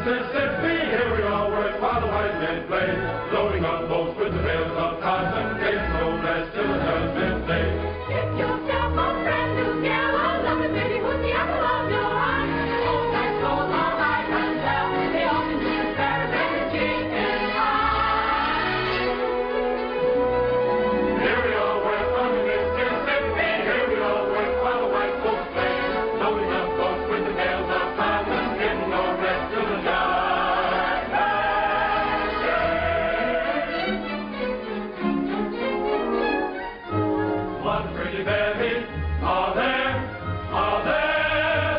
Mississippi, here we all work while the white men play, loading up boats with the bales of cotton, getting no rest till the judgment day. Get yourself a brand new yellow, lovely baby with the apple of your eye. Old that goes all right and well, they often do better than the chicken pie. Here we all work on the Mississippi, here we all work while the white folks play, loading up boats with the bales of cotton, getting no rest till the judgment day. What pretty babies are there,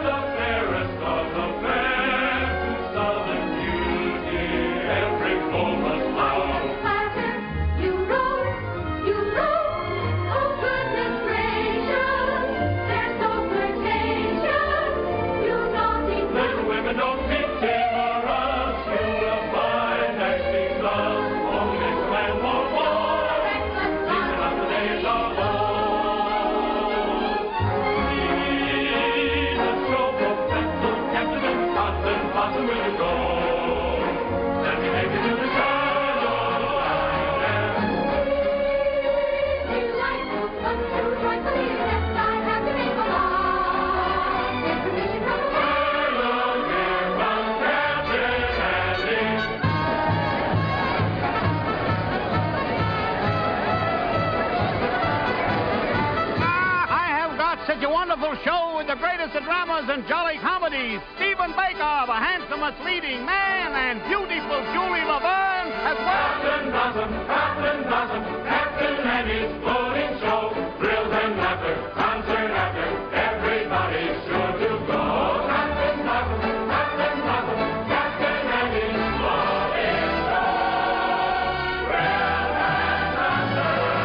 the fairest of the fair, to southern beauty, every woman's flower. Platter, you roll, oh goodness gracious, they're so flirtatious, you naughty Little women don't be timorous, you will find that she's lost. Only makes a man want more, reckless even love. after days are old. Please, a stroke of pencil, Captain and cotton, blossom will you go? Let me take you to the shadow line. Delightful, but too joyfully except I have to make a law. Get permission from the Hello, dear, from Captain Andy. I have got such a wonderful show with the greatest of dramas and jolly comedies. Stephen Baker, the handsomest leading man, and beautiful Julie Laverne as well. Captain Blossom, Captain Andy's floating show. Thrills and laughter, concert after, everybody's sure to go. Captain Blossom, Captain Andy's floating show. Thrills and laughter,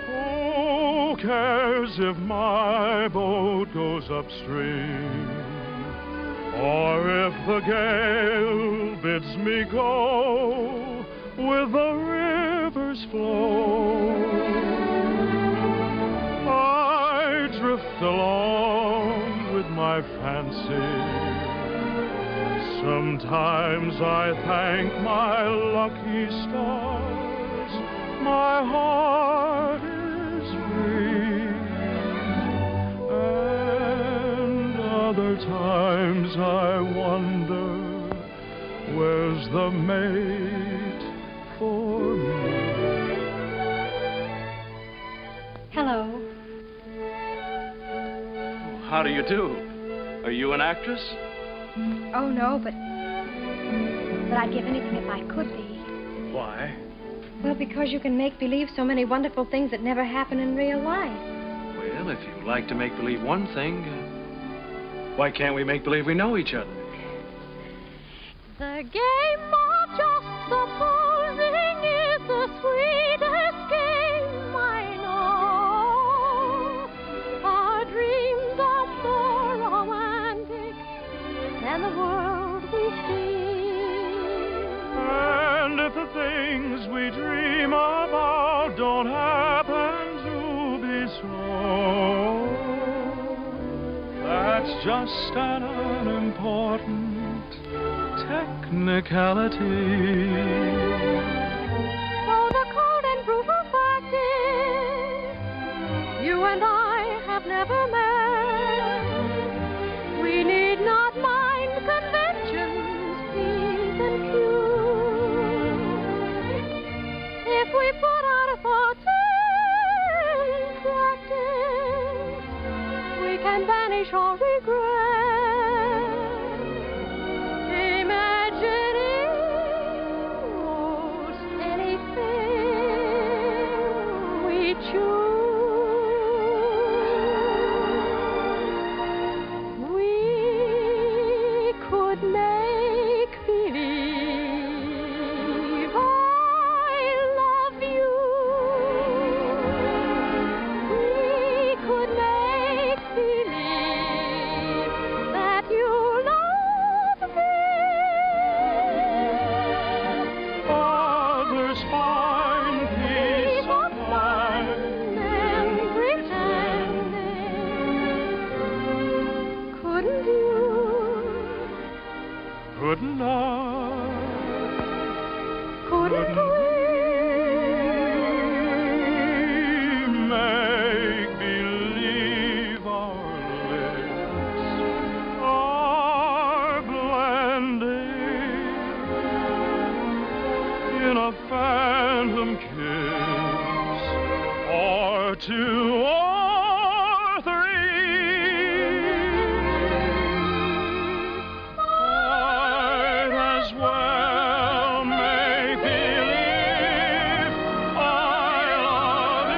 Who cares if my boat goes upstream, or if the gale bids me go with the river's flow? I drift along with my fancy. Sometimes I thank my lucky stars, my heart is free. And other times I wonder, where's the mate for me? Hello. How do you do? Are you an actress? Oh, no, but I'd give anything if I could be. Why? Well, because you can make believe so many wonderful things that never happen in real life. Well, if you like to make believe one thing, why can't we make believe we know each other? The game of just supposing is the sweetest game I know. Our dreams are more romantic than the world we see. And if the things we dream about don't happen to be so, that's just an unimportant technicality. So the cold and brutal fact is, you and I have never met. We need not mind conventions, P's and Q's. If we put out a thought in practice, we can banish all regret. Imagining most anything we choose. Couldn't I? Couldn't we? Make believe our lips are blending in a phantom kiss, or two or three. Might as well make believe I love you.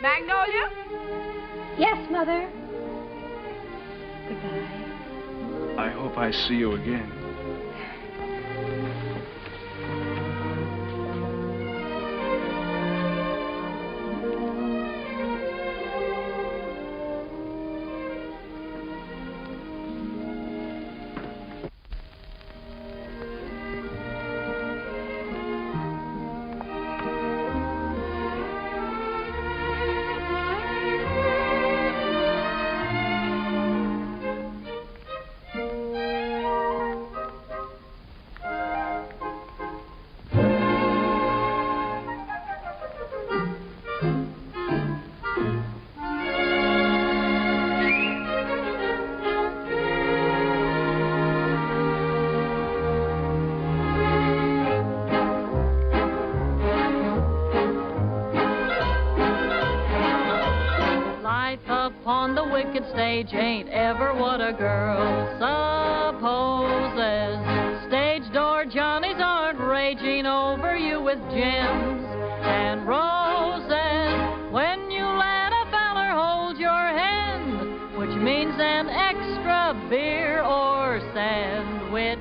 Magnolia? Yes, Mother. Goodbye. I hope I see you again. Upon the wicked stage ain't ever what a girl supposes. Stage door Johnnies aren't raging over you with gems and roses. When you let a feller hold your hand, which means an extra beer or sandwich,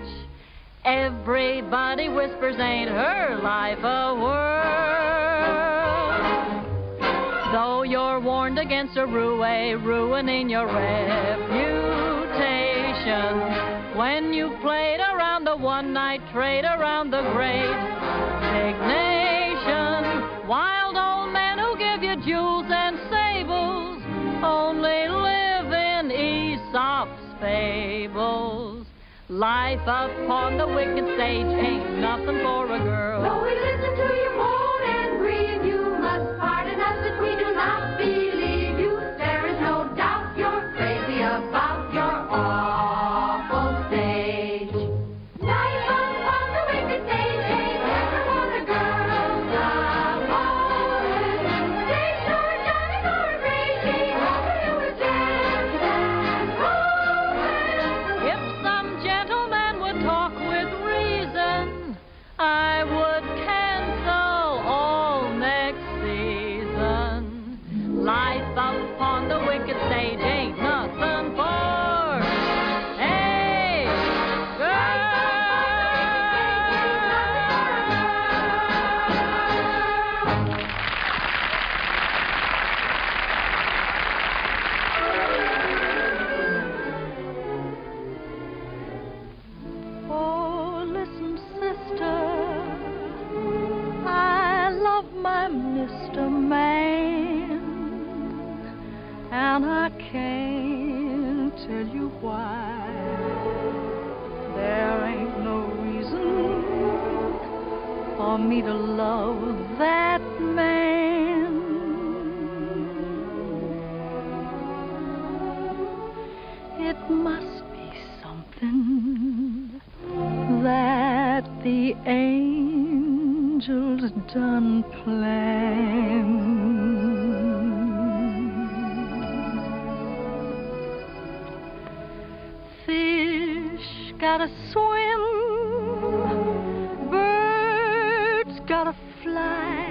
everybody whispers ain't her life a whirl. Though you're warned against a roue ruining your reputation, when you've played around the one-night trade around the great big nation, wild old men who give you jewels and sables only live in Aesop's fables. Life upon the wicked stage ain't nothing for a girl. Though we listen to your moan and grieve, you must pardon us that we do not believe you. There is no doubt you're crazy about your awful stage. Life upon the wicked stage ain't never what a girl supposes. Stage door Johnnies aren't raging over you with gems and roses. If some gentleman would talk with reason, I would cancel all next season. Life upon the wicked stage ain't nothing for a girl. Oh, listen, sister, I love my Mr. Man, and I can't tell you why. There ain't no reason for me to love that man. It must be something that the angels done planned. Fish gotta swim, birds gotta fly.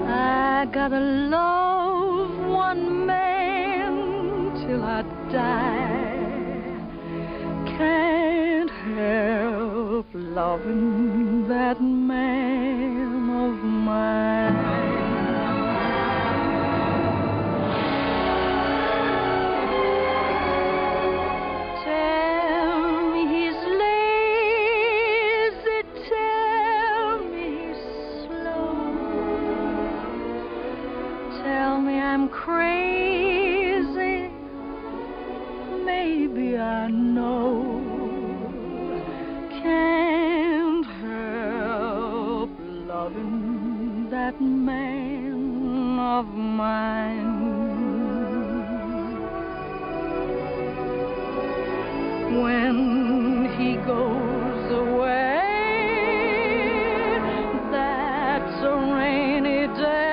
I gotta love one man till I die. Can't help loving that man of mine. Crazy, maybe I know. Can't help loving that man of mine. When he goes away, that's a rainy day.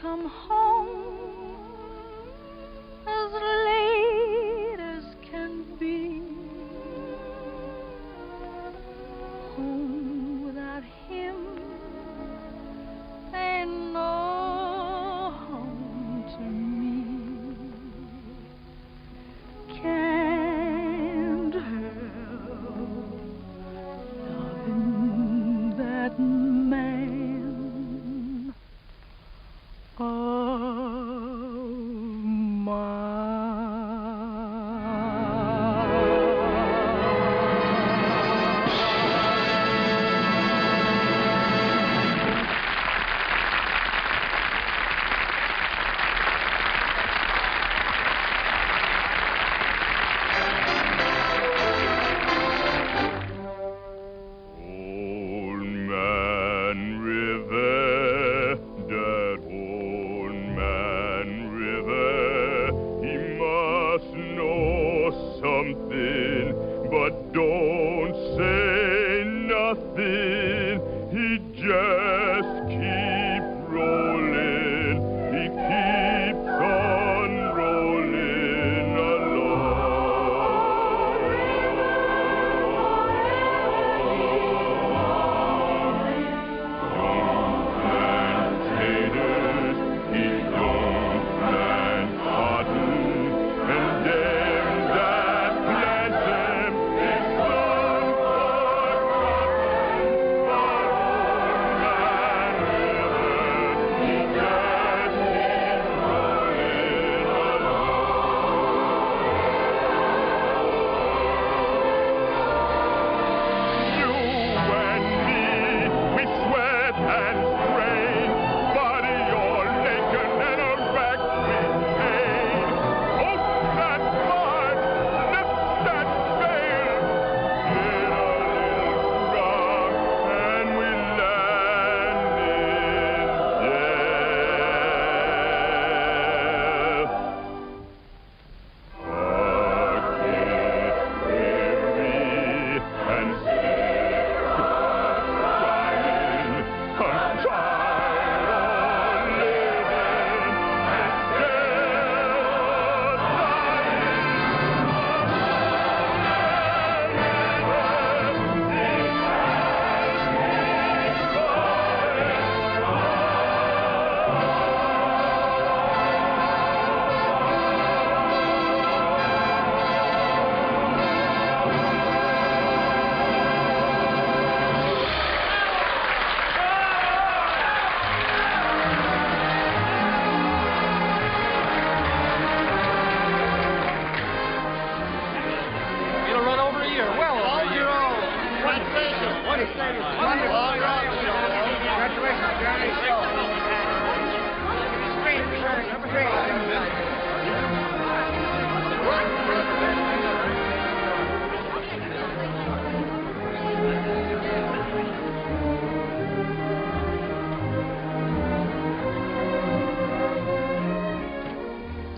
Come home as late as can be. Home without him ain't no home to me. Can't help loving that man.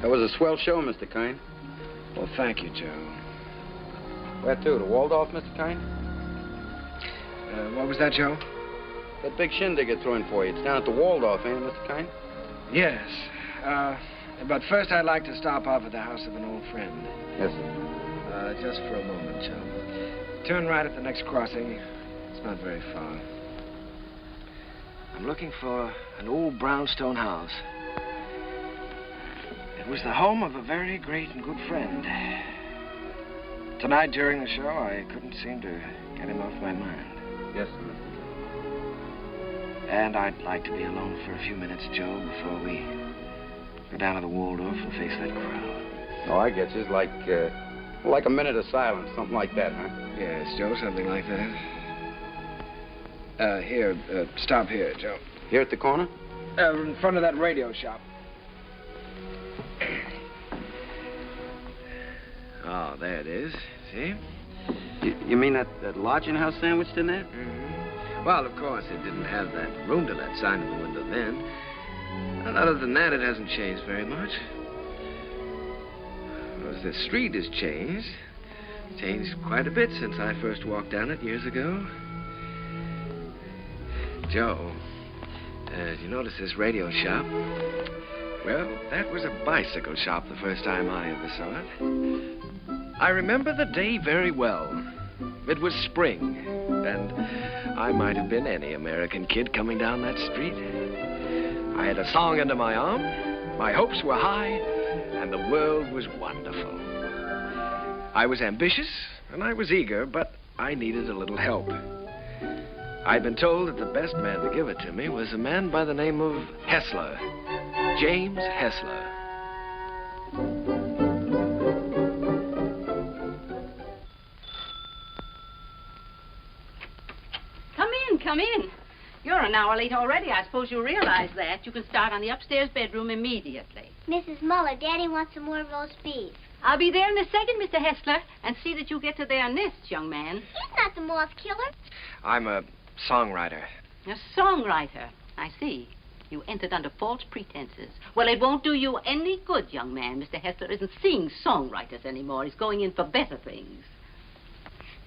That was a swell show, Mr. Kern. Well, thank you, Joe. Where to? To Waldorf, Mr. Kern? What was that, Joe? That big shindig I threw in for you. It's down at the Waldorf, ain't it, Mr. Kine? Yes. But first I'd like to stop off at the house of an old friend. Yes, sir. Just for a moment, Joe. Turn right at the next crossing. It's not very far. I'm looking for an old brownstone house. It was the home of a very great and good friend. Tonight during the show, I couldn't seem to get him off my mind. Yes, sir, Mr. And I'd like to be alone for a few minutes, Joe, before we go down to the Waldorf and face that crowd. Oh, I get you. It's like a minute of silence, something like that, huh? Yes, Joe, something like that. Here, stop here, Joe. Here at the corner? In front of that radio shop. Oh, there it is. See? You mean that lodging house sandwiched in there? Mm-hmm. Well, of course, it didn't have that room to let sign in the window then. And other than that, it hasn't changed very much. Well, the street has changed. Changed quite a bit since I first walked down it years ago. Joe, did you notice this radio shop? Well, that was a bicycle shop the first time I ever saw it. I remember the day very well. It was spring, and I might have been any American kid coming down that street. I had a song under my arm, my hopes were high, and the world was wonderful. I was ambitious, and I was eager, but I needed a little help. I'd been told that the best man to give it to me was a man by the name of Hessler, James Hessler. Come in. You're an hour late already. I suppose you realize that. You can start on the upstairs bedroom immediately. Mrs. Muller, Daddy wants some more roast beef. I'll be there in a second, Mr. Hessler, and see that you get to their nests, young man. He's not the moth killer. I'm a songwriter. A songwriter. I see. You entered under false pretenses. Well, it won't do you any good, young man. Mr. Hessler isn't seeing songwriters anymore. He's going in for better things.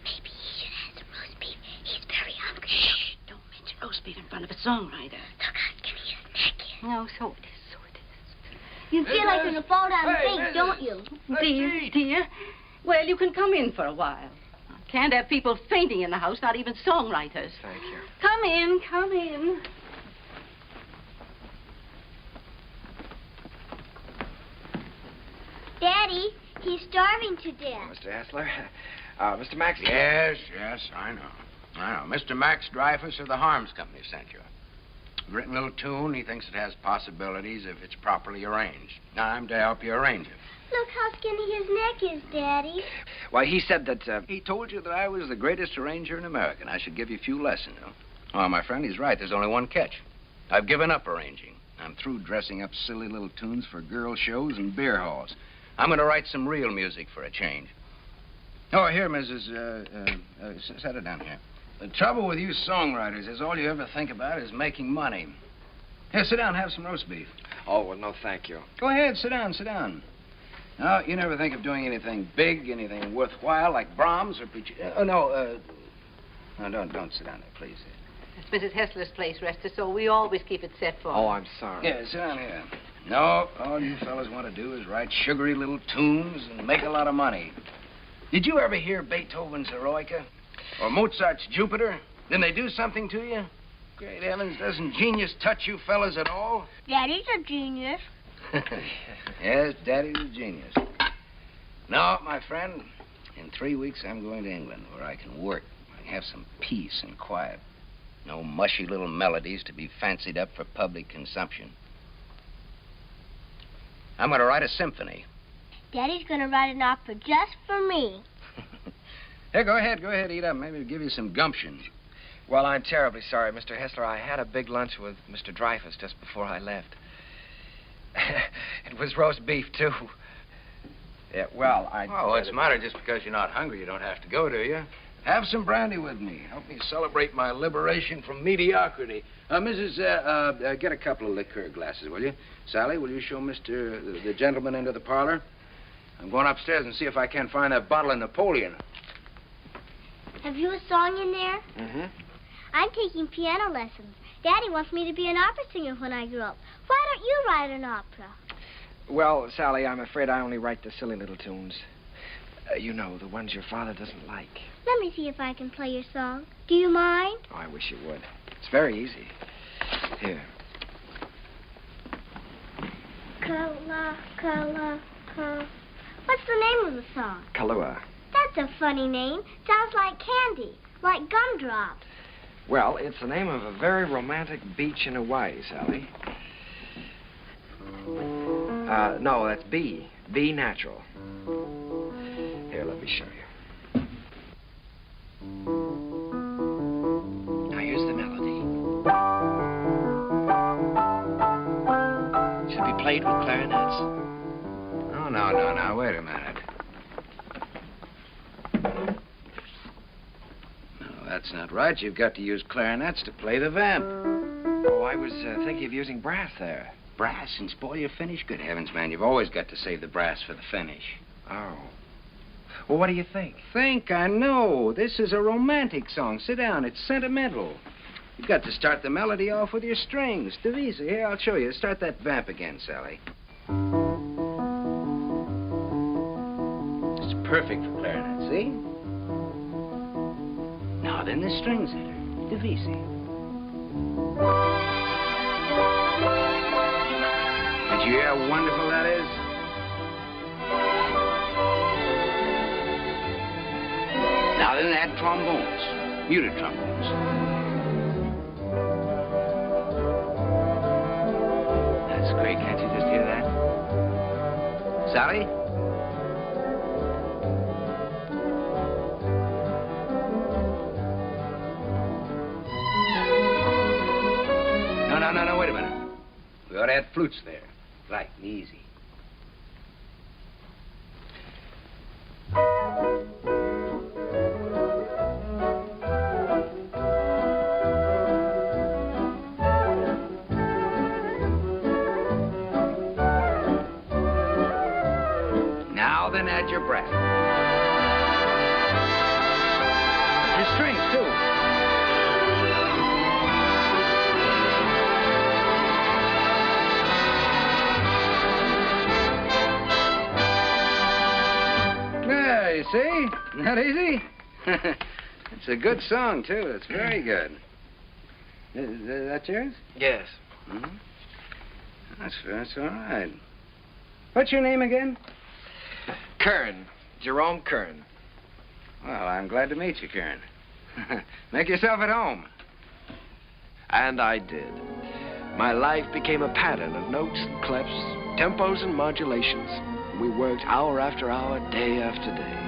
Maybe he should have some roast beef. He's very hungry. Shh. Don't mention roast beef in front of a songwriter. Look out, can he smack you? No, so it is, so it is. You feel like you're going to fall down and faint, don't you? Dear. Well, you can come in for a while. I can't have people fainting in the house, not even songwriters. Thank you. Come in, come in. Daddy, he's starving to death. Mr. Hessler, Mr. Max... Yes, I know. Mr. Max Dreyfus of the Harms Company sent you. Written a little tune. He thinks it has possibilities if it's properly arranged. Now, I'm to help you arrange it. Look how skinny his neck is, Daddy. Why, he said that, He told you that I was the greatest arranger in America, and I should give you a few lessons, Oh, my friend, he's right. There's only one catch. I've given up arranging. I'm through dressing up silly little tunes for girl shows and beer halls. I'm going to write some real music for a change. Oh, here, Mrs. Set it down here. The trouble with you songwriters is all you ever think about is making money. Here, sit down, have some roast beef. Oh, well, no, thank you. Go ahead, sit down. No, you never think of doing anything big, anything worthwhile, like Brahms or no, don't sit down there, please. It's Mrs. Hessler's place, Rester, so we always keep it set for her. Oh, I'm sorry. Yeah, sit down here. No, all you fellas want to do is write sugary little tunes and make a lot of money. Did you ever hear Beethoven's Eroica? Or Mozart's Jupiter? Didn't they do something to you? Great heavens, doesn't genius touch you fellas at all? Daddy's a genius. Yes, Daddy's a genius. No, my friend, in 3 weeks I'm going to England where I can work. I can have some peace and quiet. No mushy little melodies to be fancied up for public consumption. I'm going to write a symphony. Daddy's going to write an opera just for me. Here, go ahead, eat up. Maybe it'll give you some gumption. Well, I'm terribly sorry, Mr. Hessler. I had a big lunch with Mr. Dreyfus just before I left. It was roast beef, too. Yeah, well, Oh, what's the matter? Just because you're not hungry, you don't have to go, do you? Have some brandy with me. Help me celebrate my liberation from mediocrity. Mrs., get a couple of liqueur glasses, will you? Sally, will you show the gentleman into the parlor? I'm going upstairs and see if I can find that bottle of Napoleon. Have you a song in there? Mm-hmm. I'm taking piano lessons. Daddy wants me to be an opera singer when I grow up. Why don't you write an opera? Well, Sally, I'm afraid I only write the silly little tunes. You know, the ones your father doesn't like. Let me see if I can play your song. Do you mind? Oh, I wish you would. It's very easy. Here. What's the name of the song? Kahlua. That's a funny name. Sounds like candy, like gumdrops. Well, it's the name of a very romantic beach in Hawaii, Sally. No, that's B. B natural. Here, let me show you. Now, here's the melody. Should be played with clarinets. Oh, no. Wait a minute. No, that's not right. You've got to use clarinets to play the vamp. Oh, I was thinking of using brass there. Brass and spoil your finish? Good heavens, man. You've always got to save the brass for the finish. Oh. Well, what do you think? I know. This is a romantic song. Sit down. It's sentimental. You've got to start the melody off with your strings. Divisa. Here, I'll show you. Start that vamp again, Sally. It's perfect for clarinet, see? Now, then the strings enter. Divisa. Did you hear how wonderful that is? Now then add trombones, muted trombones. That's great. Can't you just hear that? Sally? No, wait a minute. We ought to add flutes there. Light and easy. Now then add your brass. Your strings, too. You see? Not easy? It's a good song, too. It's very good. Is that yours? Yes. Mm-hmm. That's all right. What's your name again? Kern. Jerome Kern. Well, I'm glad to meet you, Kern. Make yourself at home. And I did. My life became a pattern of notes and clefs, tempos and modulations. We worked hour after hour, day after day.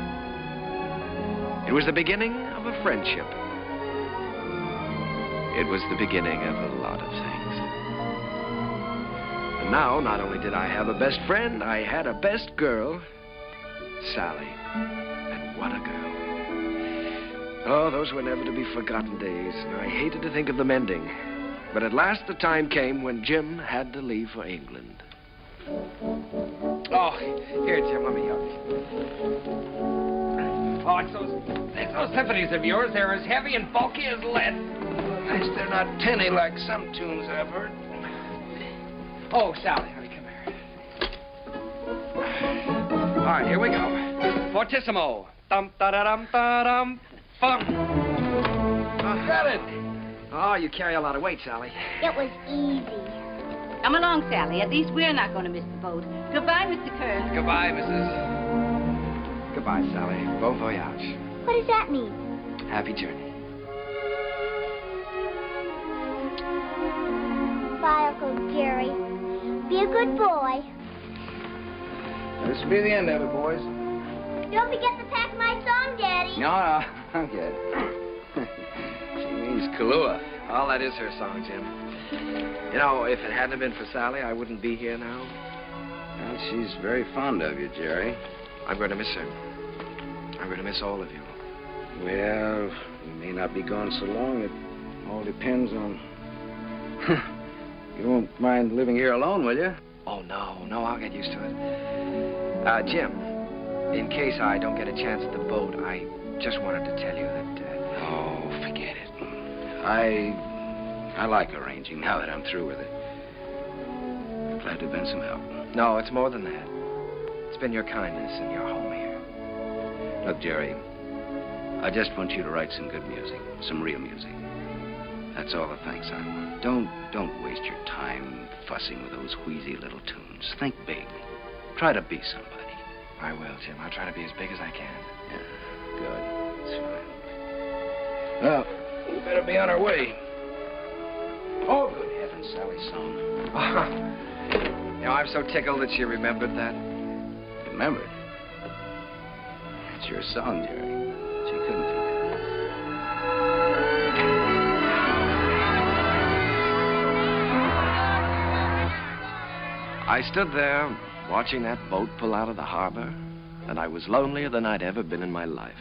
It was the beginning of a friendship. It was the beginning of a lot of things. And now, not only did I have a best friend, I had a best girl, Sally. And what a girl. Oh, those were never to be forgotten days, and I hated to think of them ending. But at last the time came when Jim had to leave for England. Oh, here, Jim, let me help you. Oh, it's those symphonies of yours. They're as heavy and bulky as lead. Nice they're not tinny like some tunes I've heard. Oh, Sally, honey, come here. All right, here we go. Fortissimo. Dum-da-da-dum-da-dum. Bum. Got it. Oh, you carry a lot of weight, Sally. It was easy. Come along, Sally. At least we're not going to miss the boat. Goodbye, Mr. Kern. Goodbye, Mrs. Goodbye, Sally. Bon voyage. What does that mean? Happy journey. Bye, Uncle Jerry. Be a good boy. This will be the end of it, boys. Don't forget to pack my song, Daddy. No, I'm good. She means Kahlua. Well, that is her song, Jim. You know, if it hadn't been for Sally, I wouldn't be here now. Well, she's very fond of you, Jerry. I'm going to miss her. I'm going to miss all of you. Well, you may not be gone so long. It all depends on... You won't mind living here alone, will you? Oh, no, I'll get used to it. Jim, in case I don't get a chance at the boat, I just wanted to tell you that... Oh, forget it. I like arranging now that I'm through with it. I'm glad to have been some help. No, it's more than that. It's been your kindness and your home here. Look, Jerry, I just want you to write some good music, some real music. That's all the thanks I want. Don't waste your time fussing with those wheezy little tunes. Think big. Try to be somebody. I will, Jim. I'll try to be as big as I can. Yeah, good. That's fine. Well, we better be on our way. Oh, good heavens, Sally's song. You know, I'm so tickled that she remembered that. Remembered? It's your song, Jerry. She couldn't forget. I stood there watching that boat pull out of the harbor, and I was lonelier than I'd ever been in my life.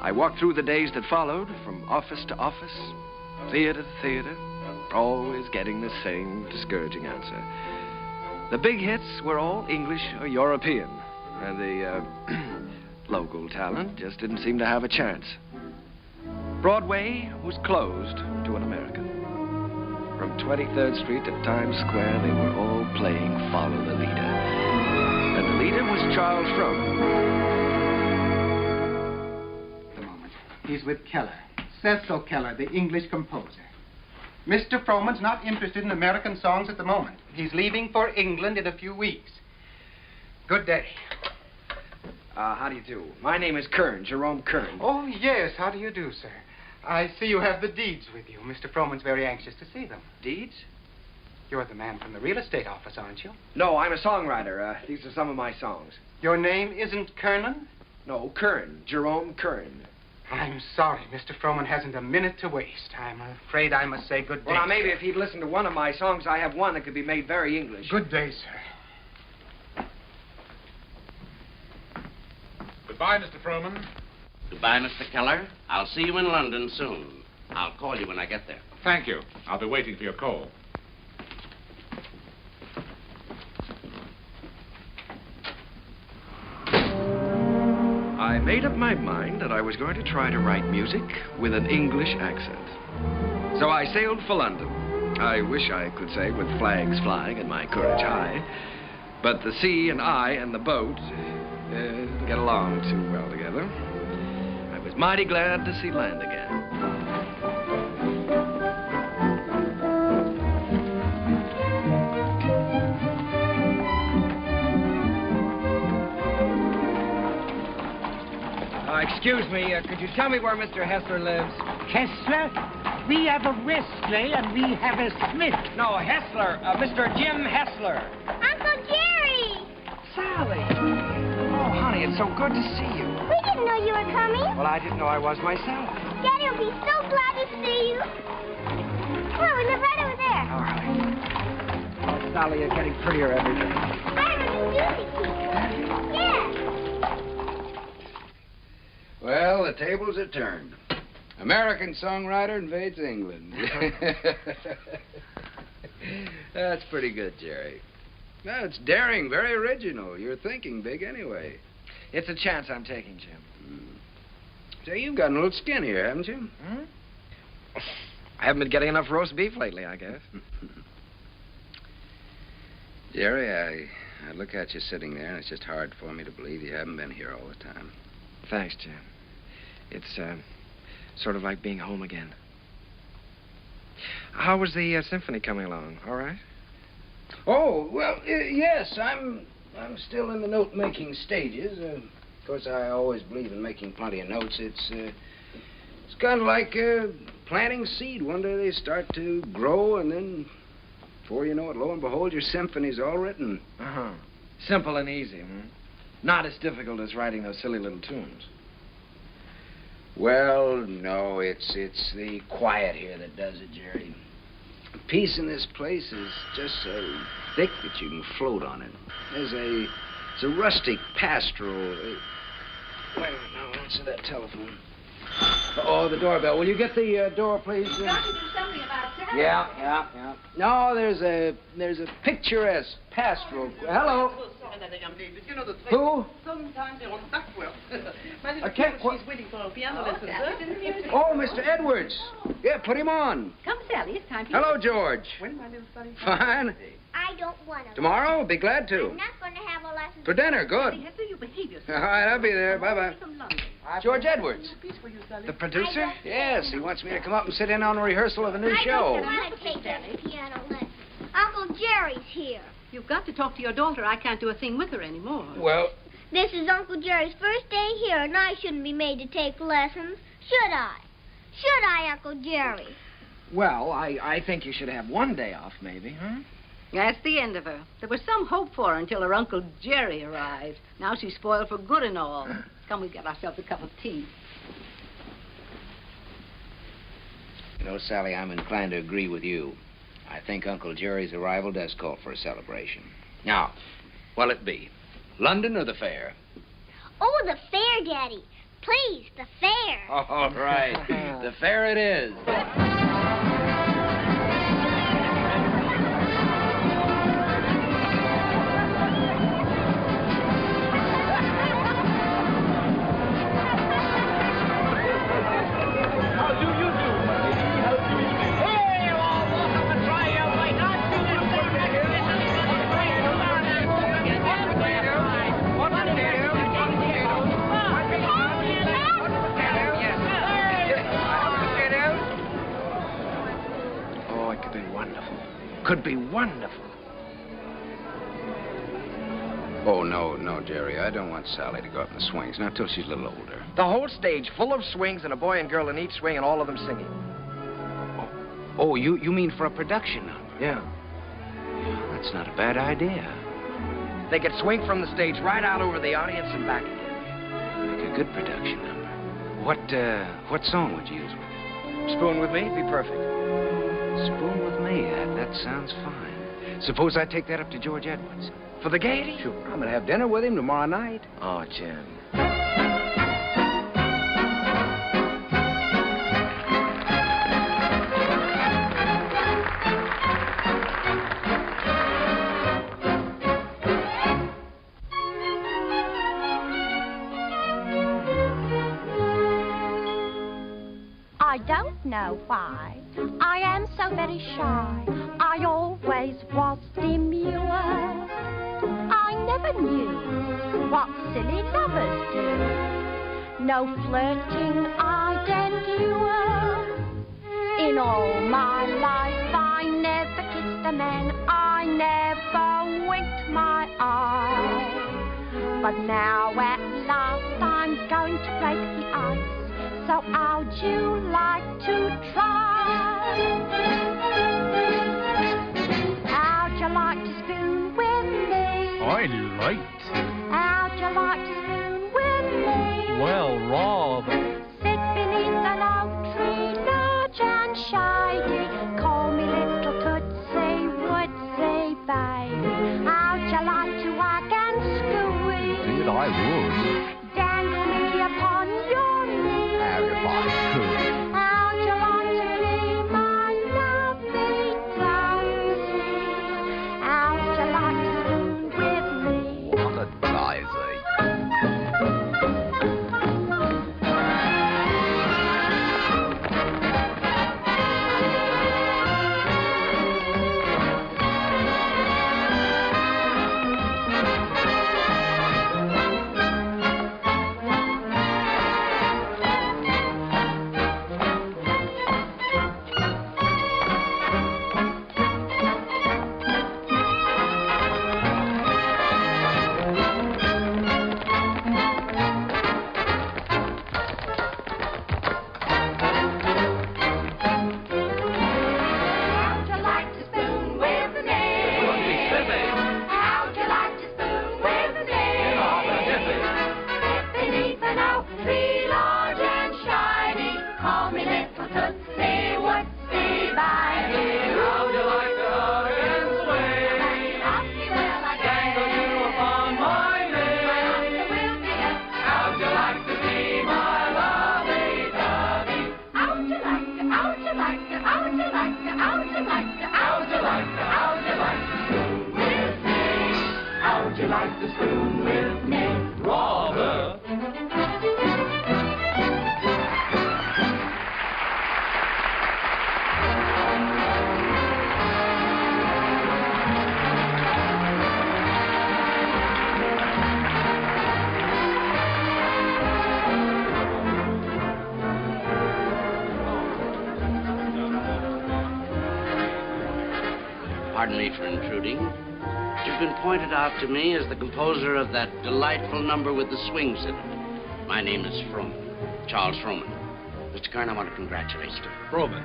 I walked through the days that followed, from office to office, theater to theater, always getting the same discouraging answer. The big hits were all English or European, and the local talent just didn't seem to have a chance. Broadway was closed to an American. From 23rd Street to Times Square, they were all playing Follow the Leader. And the leader was Charles Frohman. The moment. He's with Keller. Cecil Keller, the English composer. Mr. Frohman's not interested in American songs at the moment. He's leaving for England in a few weeks. Good day. How do you do? My name is Kern, Jerome Kern. Oh, yes. How do you do, sir? I see you have the deeds with you. Mr. Frohman's very anxious to see them. Deeds? You're the man from the real estate office, aren't you? No, I'm a songwriter. These are some of my songs. Your name isn't Kernan? No, Kern, Jerome Kern. I'm sorry. Mr. Frohman hasn't a minute to waste. I'm afraid I must say good day. Well, now, maybe if he'd listened to one of my songs, I have one that could be made very English. Good day, sir. Goodbye, Mr. Frohman. Goodbye, Mr. Keller. I'll see you in London soon. I'll call you when I get there. Thank you. I'll be waiting for your call. I made up my mind that I was going to try to write music with an English accent. So I sailed for London. I wish I could say with flags flying and my courage high. But the sea and I and the boat didn't get along too well together. I was mighty glad to see land again. Excuse me, could you tell me where Mr. Hessler lives? Hessler? We have a Wesley and we have a Smith. No, Hessler. Mr. Jim Hessler. Uncle Jerry! Sally. Oh, honey, it's so good to see you. We didn't know you were coming. Well, I didn't know I was myself. Daddy will be so glad to see you. Come on, we live right over there. All right. Oh, Sally, you're getting prettier every day. I have a music teacher. Yes. Well, the tables are turned. American songwriter invades England. That's pretty good, Jerry. No, it's daring, very original. You're thinking big anyway. It's a chance I'm taking, Jim. Say, you've gotten a little skin here, haven't you? I haven't been getting enough roast beef lately, I guess. Jerry, I look at you sitting there, and it's just hard for me to believe you haven't been here all the time. Thanks, Jim. It's sort of like being home again. How was the symphony coming along? All right? Oh, well, yes, I'm still in the note-making stages. Of course, I always believe in making plenty of notes. It's kind of like planting seed. One day they start to grow, and then, before you know it, lo and behold, your symphony's all written. Uh-huh. Simple and easy, Not as difficult as writing those silly little tunes. Well, no, it's the quiet here that does it, Jerry. Peace in this place is just so thick that you can float on it. It's a rustic pastoral. Wait a minute, now, answer that telephone. Oh, the doorbell. Will you get the door, please? Don't you do something about that? Yeah. No, there's a picturesque pastoral. Hello. another young lady. You know the trick. Who? Sometimes they're on back well. My little I can't girl, she's waiting for a piano lesson, sir. Oh, Mr. Edwards. Yeah, put him on. Come, Sally, it's time for Hello, George. When, my little sonny? Fine. I don't want to. Tomorrow? Be glad to. I'm not going to have a lesson. For dinner, good. Hester, you behave yourself. All right, I'll be there. Bye-bye. George Edwards. The producer? Yes, he wants me to come up and sit in on a rehearsal of a new show. I don't want to take that piano lesson. Uncle Jerry's here. You've got to talk to your daughter. I can't do a thing with her anymore. Well... This is Uncle Jerry's first day here, and I shouldn't be made to take lessons, should I? Should I, Uncle Jerry? Well, I think you should have one day off, maybe, huh? That's the end of her. There was some hope for her until her Uncle Jerry arrived. Now she's spoiled for good and all. Come, we get ourselves a cup of tea. You know, Sally, I'm inclined to agree with you. I think Uncle Jerry's arrival does call for a celebration. Now, what'll it be? London or the fair? Oh, the fair, Daddy. Please, the fair. All right. The fair it is. Could be wonderful. Oh, no, Jerry. I don't want Sally to go up in the swings, not till she's a little older. The whole stage full of swings and a boy and girl in each swing and all of them singing. Oh, you mean for a production number? Yeah. Yeah, that's not a bad idea. They could swing from the stage right out over the audience and back again. Make a good production number. What song would you use with it? Spoon with Me? Be perfect. Spoon with Me? That sounds fine. Suppose I take that up to George Edwards. For the gaiety? Sure. I'm going to have dinner with him tomorrow night. Oh, Jim. I don't know why I am so very shy. I always was demure. I never knew what silly lovers do. No flirting I'd endure. In all my life I never kissed a man. I never winked my eye. But now at last I'm going to break the ice. So how'd you like to try? How'd you like to spoon with me? I like to. How'd you like to spoon with me? Well, Rob. Sit beneath an oak tree, large and shady. Call me little Tootsie, Woodsy, baby. How'd you like to whack and squeeze? Indeed, I would. Dangle me upon your knee. How if I could. How'd you like to spoon with me. Rather. Pardon me for intruding. You've been pointed out to me as the composer of that delightful number with the swings in it. My name is Froman, Charles Froman. Mr. Kern, I want to congratulate you. Bremer.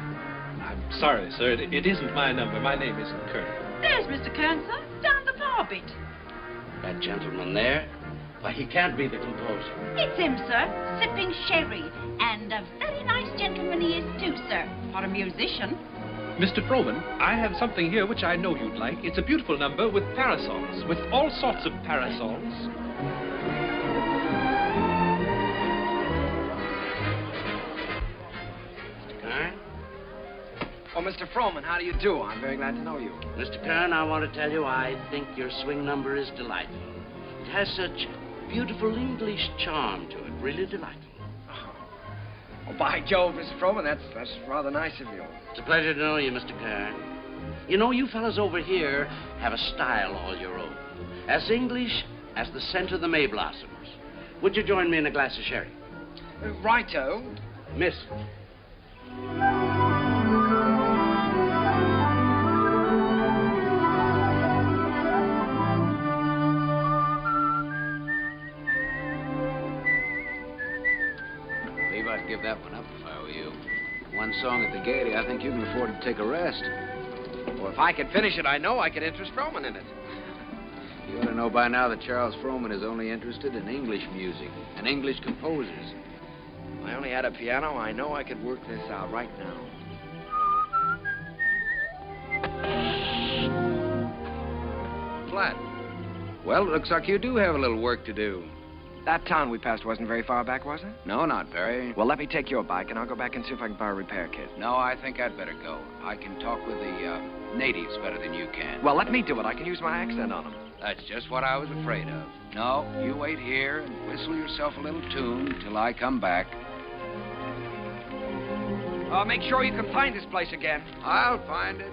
I'm sorry, sir. It isn't my number. My name isn't Kern. There's Mr. Kern, sir. Down the bar bit. That gentleman there? Why, he can't be the composer. It's him, sir, sipping sherry. And a very nice gentleman he is, too, sir, for a musician. Mr. Froman, I have something here which I know you'd like. It's a beautiful number with parasols, with all sorts of parasols. Mr. Kern? Oh, Mr. Froman, how do you do? I'm very glad to know you. Mr. Kern, I want to tell you I think your swing number is delightful. It has such beautiful English charm to it, really delightful. Oh, by Jove, Mr. Froman, that's rather nice of you. It's a pleasure to know you, Mr. Kern. You know, you fellas over here have a style all your own. As English as the scent of the May blossoms. Would you join me in a glass of sherry? Righto. Miss. I'd give that one up if I were you. One song at the Gaiety, I think you can afford to take a rest. Well, if I could finish it, I know I could interest Froman in it. You ought to know by now that Charles Froman is only interested in English music and English composers. If I only had a piano, I know I could work this out right now. Flat. Well, it looks like you do have a little work to do. That town we passed wasn't very far back, was it? No, not very. Well, let me take your bike, and I'll go back and see if I can borrow a repair kit. No, I think I'd better go. I can talk with the natives better than you can. Well, let me do it. I can use my accent on them. That's just what I was afraid of. No, you wait here and whistle yourself a little tune till I come back. Make sure you can find this place again. I'll find it.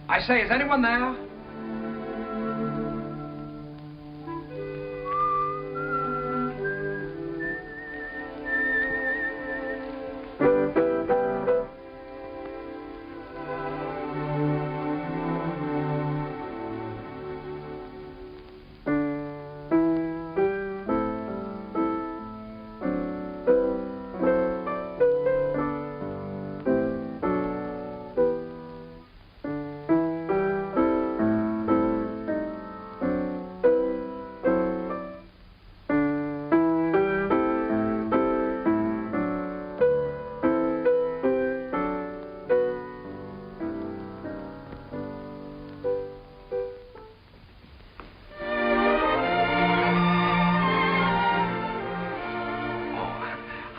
I say, is anyone there?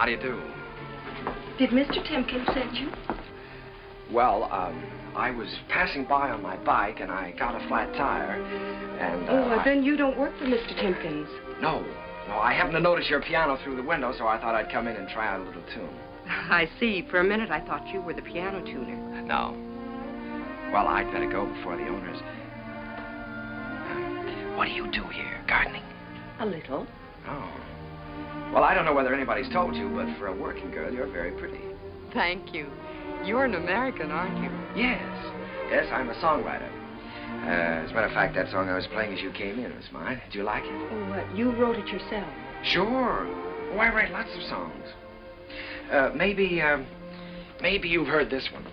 How do you do? Did Mr. Timkins send you? Well, I was passing by on my bike, and I got a flat tire, and, well, then you don't work for Mr. Timkins. No, I happened to notice your piano through the window, so I thought I'd come in and try out a little tune. I see. For a minute, I thought you were the piano tuner. No. Well, I'd better go before the owners. What do you do here? Gardening? A little. Oh. Well, I don't know whether anybody's told you, but for a working girl, you're very pretty. Thank you. You're an American, aren't you? Yes. Yes, I'm a songwriter. As a matter of fact, that song I was playing as you came in was mine. Did you like it? Oh, what? You wrote it yourself? Sure. Oh, I write lots of songs. Maybe you've heard this one.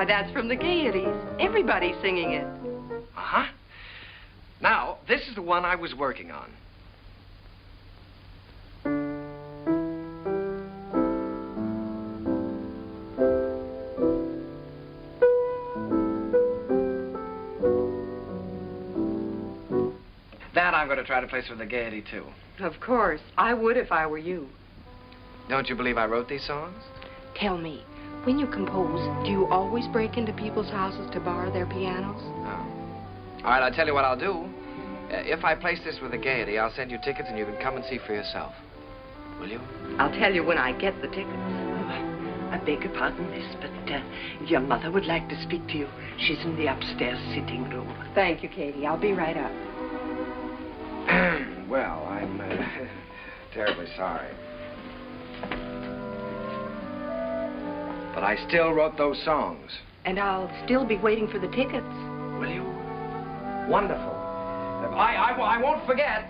Why, that's from the Gaieties. Everybody's singing it. Uh-huh. Now, this is the one I was working on. That I'm going to try to place for the Gaiety, too. Of course. I would if I were you. Don't you believe I wrote these songs? Tell me, when you compose, do you always break into people's houses to borrow their pianos? Oh. All right, I'll tell you what I'll do. If I place this with the Gaiety, I'll send you tickets and you can come and see for yourself. Will you? I'll tell you when I get the tickets. I beg your pardon, miss, but your mother would like to speak to you. She's in the upstairs sitting room. Thank you, Katie. I'll be right up. Well, I'm terribly sorry. But I still wrote those songs. And I'll still be waiting for the tickets. Will you? Wonderful. I won't forget.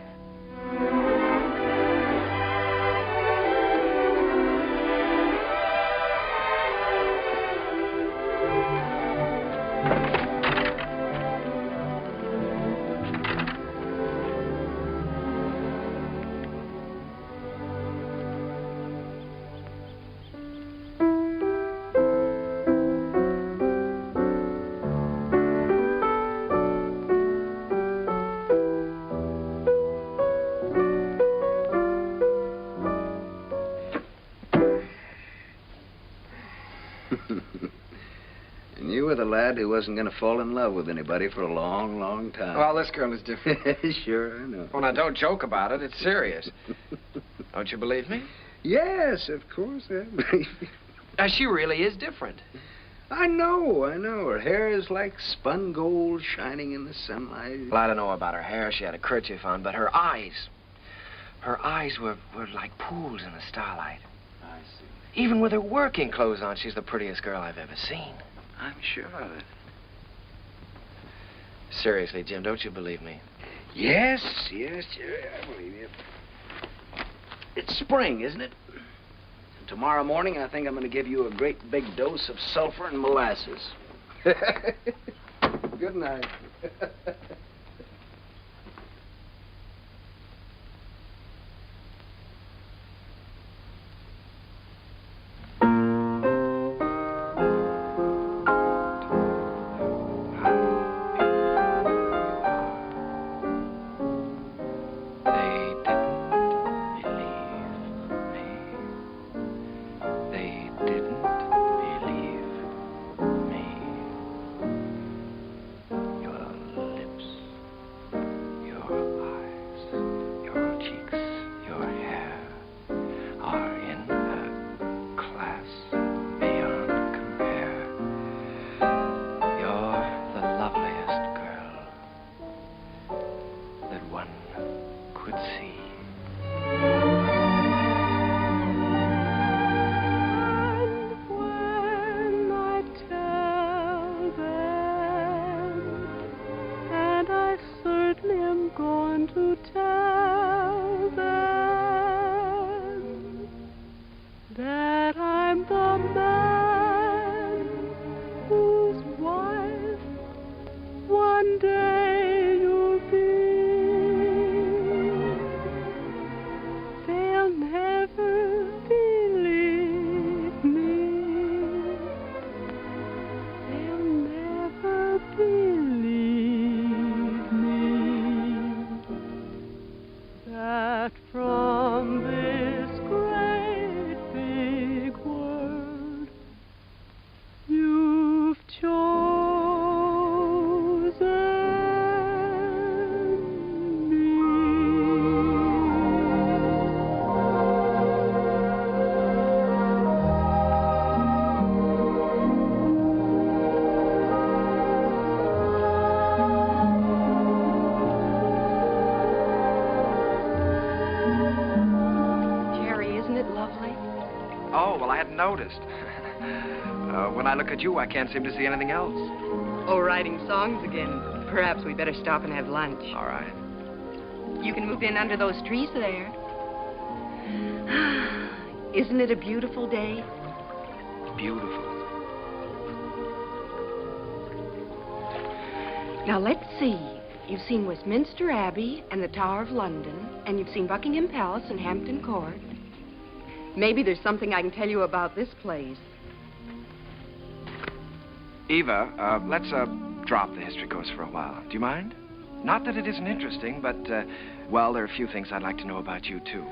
And you were the lad who wasn't going to fall in love with anybody for a long, long time. Well, this girl is different. Sure, I know. Well, now, don't joke about it. It's serious. Don't you believe me? Yes, of course I believe you. She really is different. I know. Her hair is like spun gold shining in the sunlight. Well, I don't know about her hair. She had a kerchief on, but her eyes were like pools in the starlight. I see. Even with her working clothes on, she's the prettiest girl I've ever seen. I'm sure of it. Seriously, Jim, don't you believe me? Yes, Jerry, I believe you. It's spring, isn't it? And tomorrow morning, I think I'm going to give you a great big dose of sulfur and molasses. Good night. Noticed. When I look at you, I can't seem to see anything else. Oh, writing songs again. Perhaps we better stop and have lunch. All right. You can move in under those trees there. Isn't it a beautiful day? Beautiful. Now, let's see. You've seen Westminster Abbey and the Tower of London, and you've seen Buckingham Palace and Hampton Court. Maybe there's something I can tell you about this place. Eva, let's drop the history course for a while. Do you mind? Not that it isn't interesting, but, well, there are a few things I'd like to know about you, too.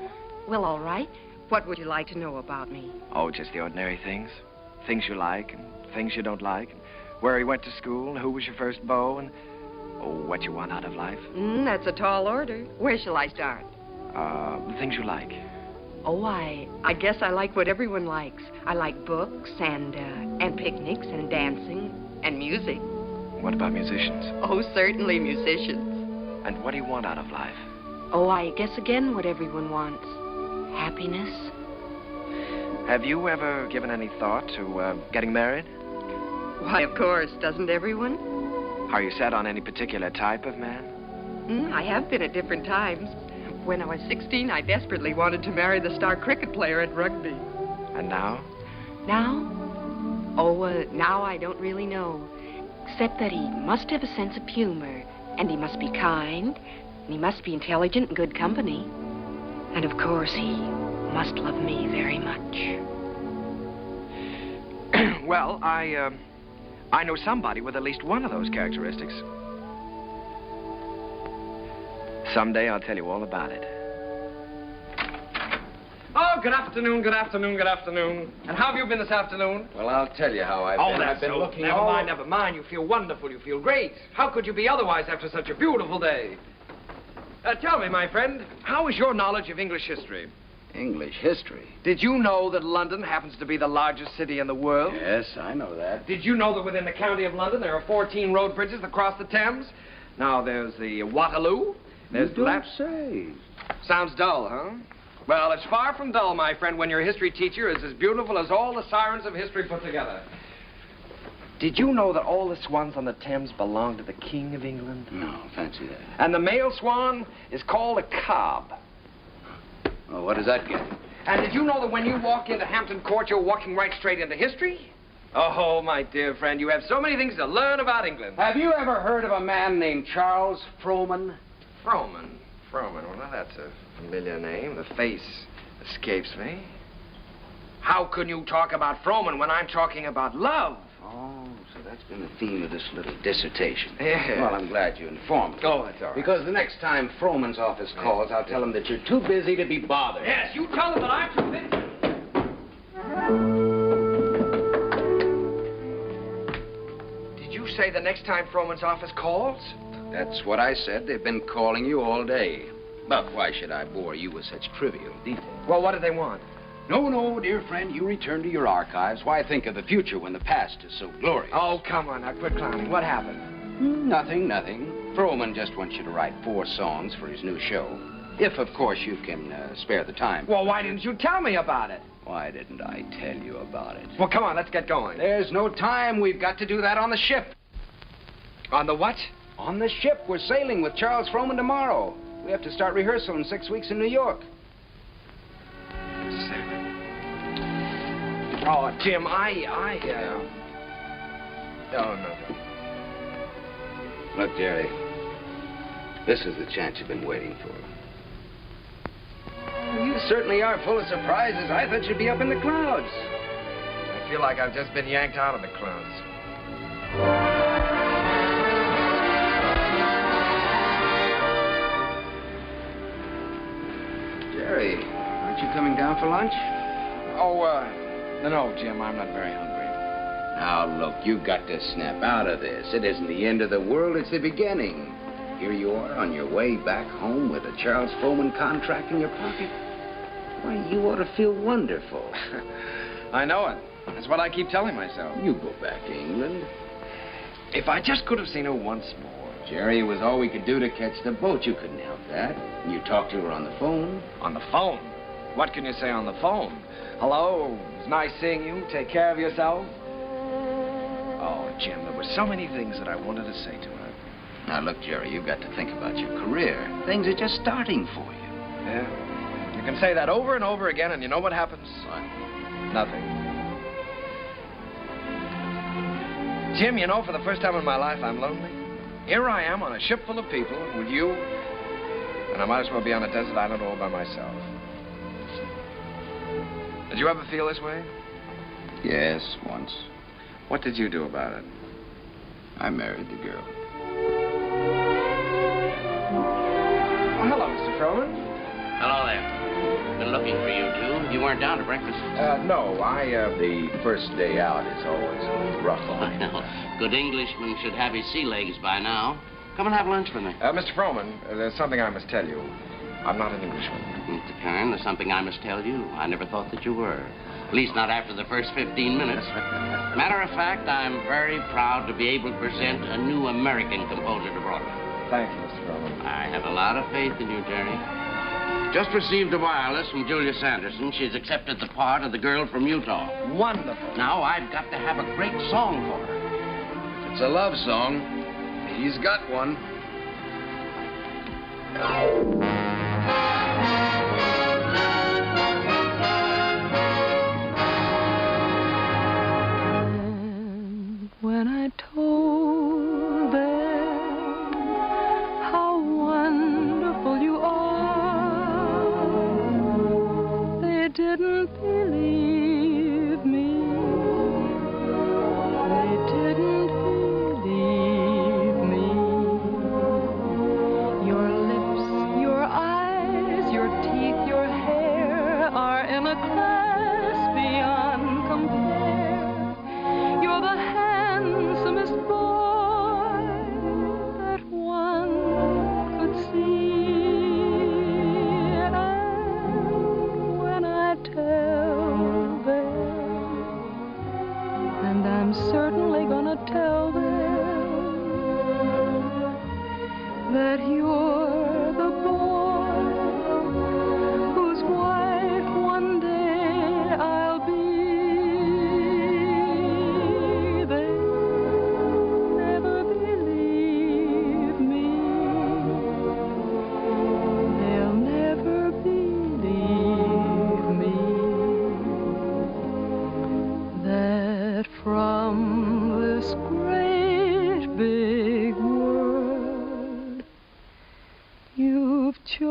Well, all right. What would you like to know about me? Oh, just the ordinary things. Things you like and things you don't like. And where you went to school and who was your first beau and, oh, what you want out of life. That's a tall order. Where shall I start? The things you like. Oh, I guess I like what everyone likes. I like books and picnics and dancing and music. What about musicians? Oh, certainly musicians. And what do you want out of life? Oh, I guess again what everyone wants. Happiness. Have you ever given any thought to getting married? Why, of course. Doesn't everyone? Are you set on any particular type of man? I have been at different times. When I was 16, I desperately wanted to marry the star cricket player at rugby. And now? Now? Oh, now I don't really know. Except that he must have a sense of humor, and he must be kind, and he must be intelligent and good company. And of course, he must love me very much. Well, I know somebody with at least one of those characteristics. Someday I'll tell you all about it. Oh, good afternoon, good afternoon, good afternoon. And how have you been this afternoon? Well, I'll tell you how I've been. I've been looking Never mind, never mind. You feel wonderful. You feel great. How could you be otherwise after such a beautiful day? Tell me, my friend, how is your knowledge of English history? English history? Did you know that London happens to be the largest city in the world? Yes, I know that. Did you know that within the county of London there are 14 road bridges that cross the Thames? Now, there's the Waterloo. There's You don't say. Sounds dull, huh? Well, it's far from dull, my friend, when your history teacher is as beautiful as all the sirens of history put together. Did you know that all the swans on the Thames belong to the King of England? No, fancy that. And the male swan is called a cob. Well, what does that get? And did you know that when you walk into Hampton Court, you're walking right straight into history? Oh, my dear friend, you have so many things to learn about England. Have you ever heard of a man named Charles Frohman? Frohman. Well, now that's a familiar name. The face escapes me. How can you talk about Frohman when I'm talking about love? Oh, so that's been the theme of this little dissertation. Yeah. Well, I'm glad you informed me. Oh, that's all right. Because the next time Frohman's office calls, I'll tell him that you're too busy to be bothered. Yes, you tell them that I'm too busy. Did you say the next time Frohman's office calls? That's what I said. They've been calling you all day. But why should I bore you with such trivial details? Well, what do they want? No, dear friend, you return to your archives. Why think of the future when the past is so glorious? Oh, come on, now quit clowning. What happened? Nothing. Frohman just wants you to write 4 songs for his new show. If, of course, you can spare the time. Well, why didn't you tell me about it? Why didn't I tell you about it? Well, come on, let's get going. There's no time. We've got to do that on the ship. On the what? On the ship. We're sailing with Charles Frohman tomorrow. We have to start rehearsal in 6 weeks in New York. Oh, Jim, Oh, nothing. Look, Jerry, this is the chance you've been waiting for. You certainly are full of surprises. I thought you'd be up in the clouds. I feel like I've just been yanked out of the clouds. Jerry, aren't you coming down for lunch? Oh, no, Jim, I'm not very hungry. Now, look, you've got to snap out of this. It isn't the end of the world, it's the beginning. Here you are on your way back home with a Charles Frohman contract in your pocket. Why, you ought to feel wonderful. I know it. That's what I keep telling myself. You go back to England. If I just could have seen her once more. Jerry, it was all we could do to catch the boat. You couldn't help that. You talked to her on the phone. On the phone? What can you say on the phone? Hello, it's nice seeing you. Take care of yourself. Oh, Jim, there were so many things that I wanted to say to her. Now, look, Jerry, you've got to think about your career. Things are just starting for you. Yeah? You can say that over and over again, and you know what happens? What? Nothing. Jim, you know, for the first time in my life, I'm lonely. Here I am on a ship full of people with you, and I might as well be on a desert island all by myself. Did you ever feel this way? Yes, once. What did you do about it? I married the girl. Oh, hello, Mr. Froman. Hello there. Been looking for you two. You weren't down to breakfast? No, the first day out is always a rough line. Good Englishman should have his sea legs by now. Come and have lunch with me. Mr. Froman, there's something I must tell you. I'm not an Englishman. Mr. Kern, there's something I must tell you. I never thought that you were. At least not after the first 15 minutes. Matter of fact, I'm very proud to be able to present a new American composer to Broadway. Thank you, Mr. Froman. I have a lot of faith in you, Jerry. Just received a wireless from Julia Sanderson. She's accepted the part of the girl from Utah. Wonderful. Now I've got to have a great song for her. If it's a love song, he's got one. When I told them how wonderful you are, they didn't believe me. They didn't believe me. Your lips, your eyes, your teeth, your hair are in a class beyond compare. You're the handsomest boy that one could see. And when I tell them, and I'm certainly gonna tell them, that you're the boy whose wife one day I'll be, never believe me. They'll never believe me. That from this great big world you've chosen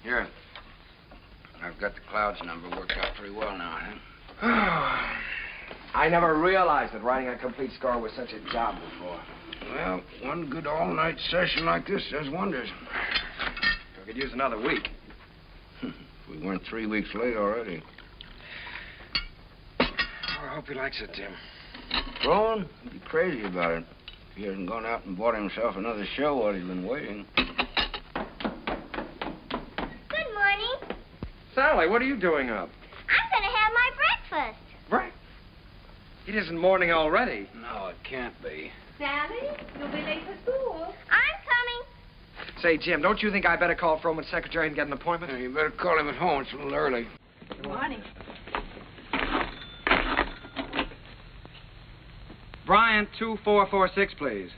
Here. I've got the Clouds number worked out pretty well now, huh? I never realized that writing a complete score was such a job before. Well, one good all-night session like this does wonders. We could use another week. We weren't 3 weeks late already. Oh, I hope he likes it, Tim. Rowan, he'd be crazy about it. If he hasn't gone out and bought himself another show while he's been waiting. Good morning. Sally, what are you doing up? I'm going to have my breakfast. Right. It isn't morning already. No, it can't be. Sally, you'll be late for school. I'm coming. Say, Jim, don't you think I better call Froman's secretary and get an appointment? You better call him at home. It's a little early. Good morning. Bryant, 2446, please.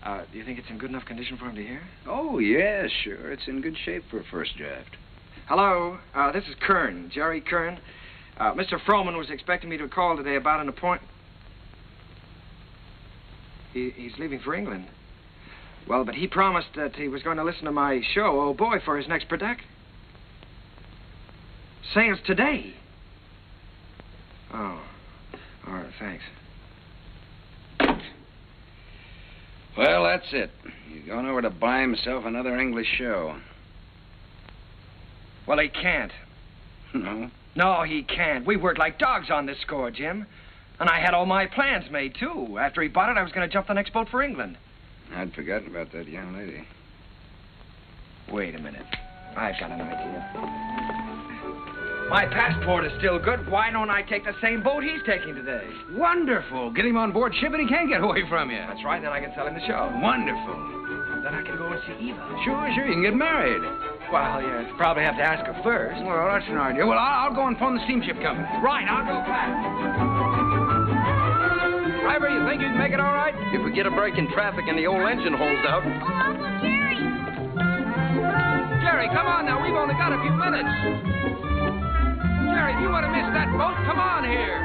Do you think it's in good enough condition for him to hear? Oh, yeah, sure. It's in good shape for a first draft. Hello, this is Kern, Jerry Kern. Mr. Froman was expecting me to call today about an appointment. He's leaving for England. Well, but he promised that he was going to listen to my show, Oh Boy, for his next production. Sales today. Oh, all right, thanks. Well, that's it. He's gone over to buy himself another English show. Well, he can't. No? No, he can't. We worked like dogs on this score, Jim. And I had all my plans made, too. After he bought it, I was going to jump the next boat for England. I'd forgotten about that young lady. Wait a minute. I've got an idea. My passport is still good. Why don't I take the same boat he's taking today? Wonderful. Get him on board ship and he can't get away from you. That's right. Then I can sell him the show. Wonderful. Then I can go and see Eva. Sure. You can get married. Well, you probably have to ask her first. Well, that's an idea. Well, I'll go and phone the steamship company. Right, I'll go back. Driver, you think you can make it all right? If we get a break in traffic and the old engine holds out. Jerry, come on now. We've only got a few minutes. Jerry, if you want to miss that boat, come on here.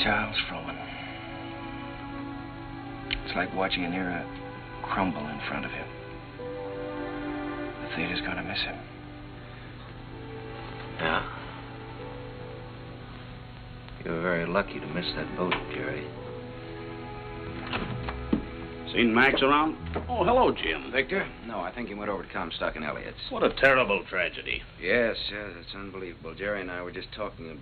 Charles Frohman. It's like watching an era crumble in front of him. The theater's gonna miss him. Yeah? You were very lucky to miss that boat, Jerry. Seen Max around? Oh, hello, Jim. Victor? No, I think he went over to Comstock and Elliott's. What a terrible tragedy. Yes, it's unbelievable. Jerry and I were just talking.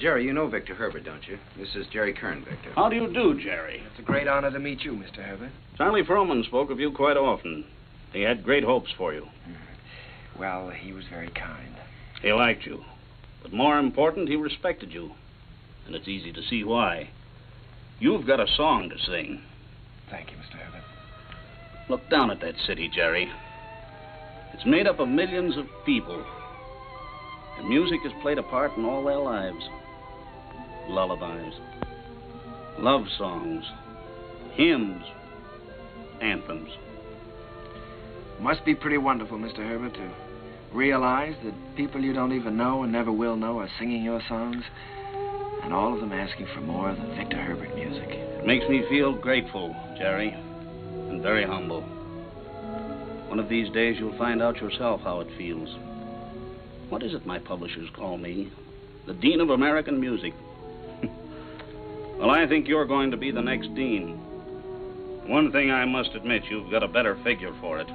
Jerry, you know Victor Herbert, don't you? This is Jerry Kern, Victor. How do you do, Jerry? It's a great honor to meet you, Mr. Herbert. Sally Frohman spoke of you quite often. He had great hopes for you. Well, he was very kind. He liked you. But more important, he respected you. And it's easy to see why. You've got a song to sing. Thank you, Mr. Herbert. Look down at that city, Jerry. It's made up of millions of people. And music has played a part in all their lives. Lullabies, love songs, hymns, anthems. Must be pretty wonderful, Mr. Herbert, to realize that people you don't even know and never will know are singing your songs, and all of them asking for more of the Victor Herbert music. It makes me feel grateful, Jerry, and very humble. One of these days you'll find out yourself how it feels. What is it my publishers call me? The Dean of American Music. Well, I think you're going to be the next dean. One thing I must admit, you've got a better figure for it.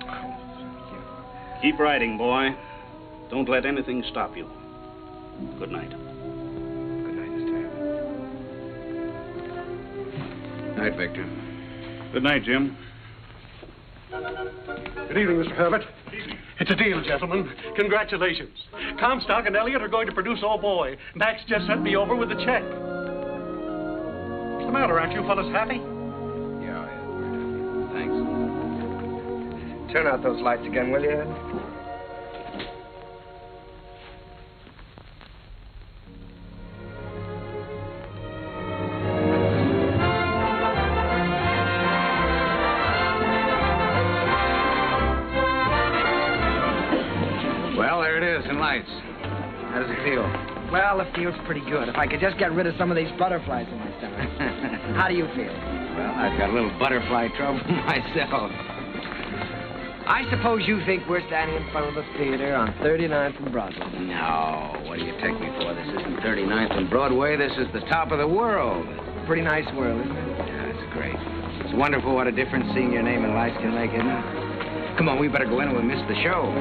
Keep writing, boy. Don't let anything stop you. Good night. Night, Victor. Good night, Jim. Good evening, Mr. Herbert. It's a deal, gentlemen. Congratulations. Comstock and Elliott are going to produce Oh Boy. Max just sent me over with the check. What's the matter? Aren't you fellas happy? Yeah, thanks. Turn out those lights again, will you, Ed? Lights. How does it feel? Well, it feels pretty good. If I could just get rid of some of these butterflies in my stomach. How do you feel? Well, I've got a little butterfly trouble myself. I suppose you think we're standing in front of the theater on 39th and Broadway. No, what do you take me for? This isn't 39th and Broadway. This is the top of the world. Pretty nice world, isn't it? Yeah, it's great. It's wonderful what a difference seeing your name in lights can make, isn't it? Come on, we better go in or we'll miss the show.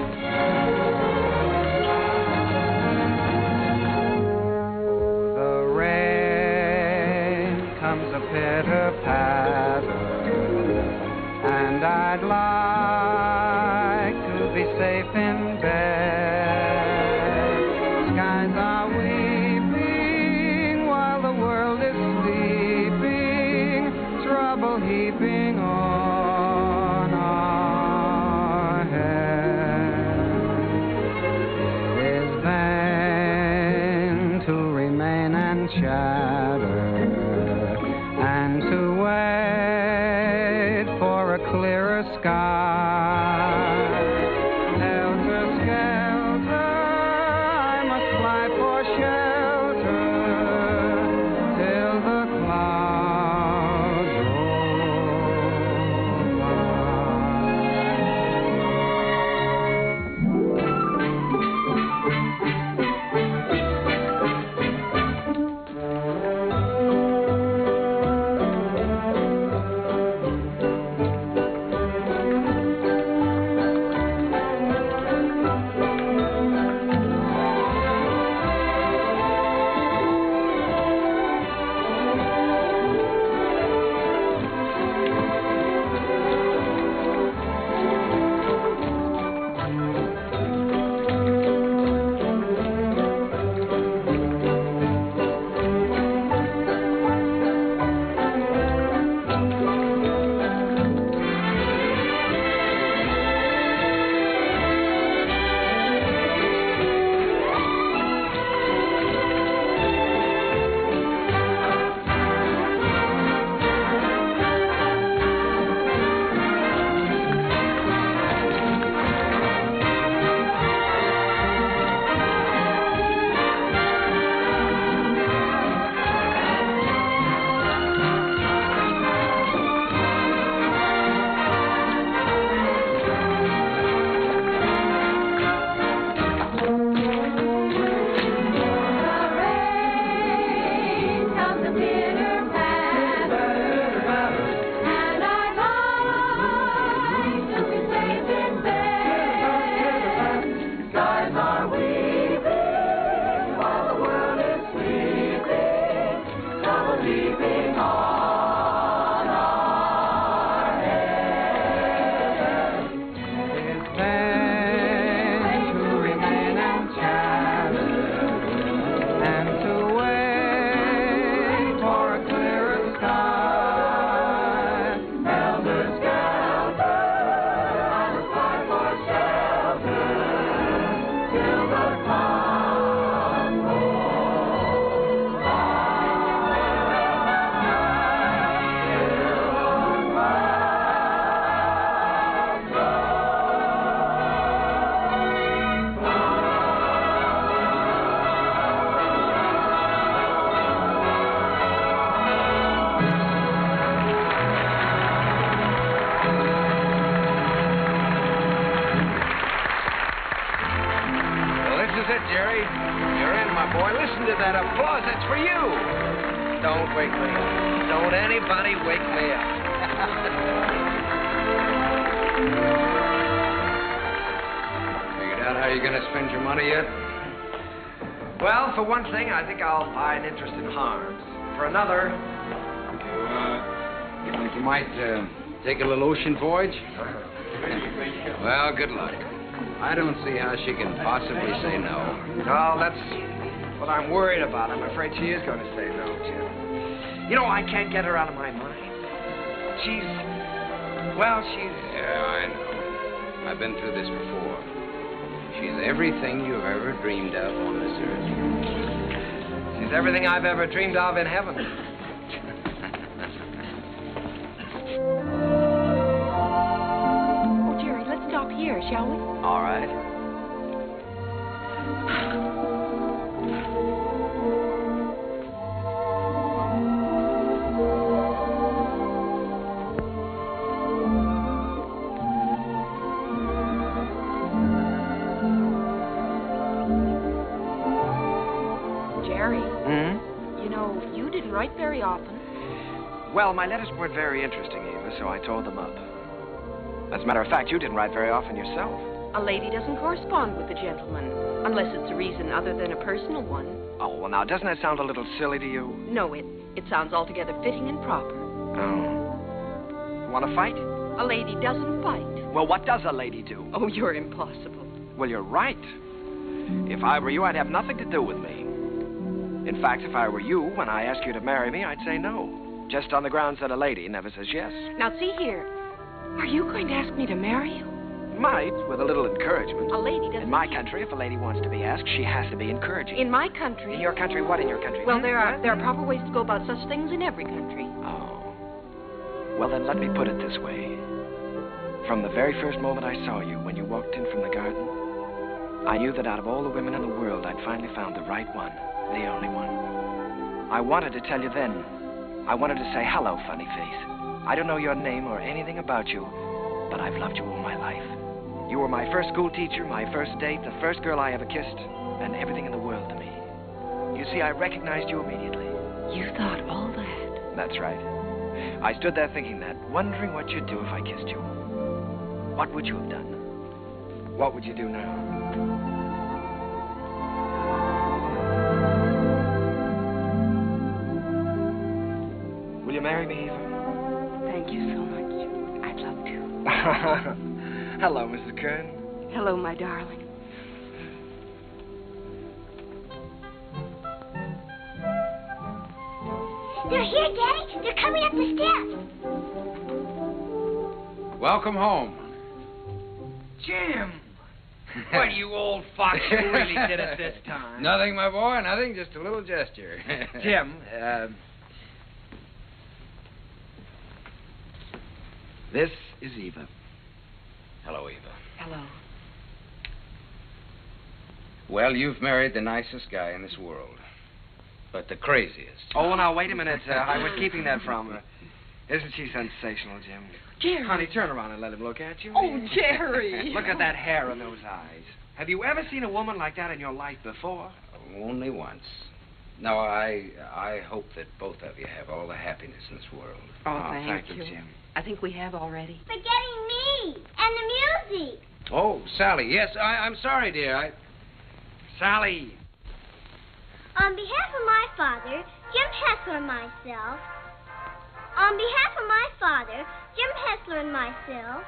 Comes a pitter-patter, and I'd like to be safe in bed. Skies are weeping while the world is sleeping, trouble heaping on our heads. It is vain to remain and chat it, Jerry. You're in, my boy. Listen to that applause. That's for you. Don't wake me up. Don't anybody wake me up. Figured out how you're going to spend your money yet? Well, for one thing, I think I'll buy an interest in Harms. For another... You think you might take a little ocean voyage? Well, good luck. I don't see how she can possibly say no. Well, that's what I'm worried about. I'm afraid she is going to say no, Jim. You know, I can't get her out of my mind. Well, she's... Yeah, I know. I've been through this before. She's everything you've ever dreamed of on this earth. She's everything I've ever dreamed of in heaven. Oh, Jerry, let's stop here, shall we? All right. Write very often. Well, my letters weren't very interesting, Eva, so I tore them up. As a matter of fact, you didn't write very often yourself. A lady doesn't correspond with a gentleman, unless it's a reason other than a personal one. Oh, well, now, doesn't that sound a little silly to you? No, it sounds altogether fitting and proper. Oh. Want to fight? A lady doesn't fight. Well, what does a lady do? Oh, you're impossible. Well, you're right. If I were you, I'd have nothing to do with me. In fact, if I were you, when I ask you to marry me, I'd say no. Just on the grounds that a lady never says yes. Now, see here. Are you going to ask me to marry you? Might, with a little encouragement. A lady doesn't... In my country, if a lady wants to be asked, she has to be encouraging. In my country... In your country? What in your country? Well, there are proper ways to go about such things in every country. Oh. Well, then let me put it this way. From the very first moment I saw you, when you walked in from the garden, I knew that out of all the women in the world, I'd finally found the right one. The only one. I wanted to tell you then. I wanted to say, hello, funny face. I don't know your name or anything about you, but I've loved you all my life. You were my first school teacher, my first date, the first girl I ever kissed, and everything in the world to me. You see, I recognized you immediately. You thought all that? That's right. I stood there thinking that, wondering what you'd do if I kissed you. What would you have done? What would you do now? Will you marry me, Eva? Thank you so much. I'd love to. Hello, Mrs. Kern. Hello, my darling. They're here, Daddy. They're coming up the steps. Welcome home. Jim! What, you old fox, you really did it this time. Nothing, my boy, nothing, just a little gesture. Jim, this is Eva. Hello, Eva. Hello. Well, you've married the nicest guy in this world, but the craziest. Oh, now, wait a minute. I was keeping that from her. Isn't she sensational, Jim? Jerry. Honey, turn around and let him look at you. Oh, Jerry. Look at that hair and those eyes. Have you ever seen a woman like that in your life before? Only once. No, I hope that both of you have all the happiness in this world. Oh, thank you, Jim. I think we have already. Forgetting me and the music. Oh, Sally, yes, I'm sorry, dear. Sally. On behalf of my father, Jim Hessler and myself. On behalf of my father, Jim Hessler and myself,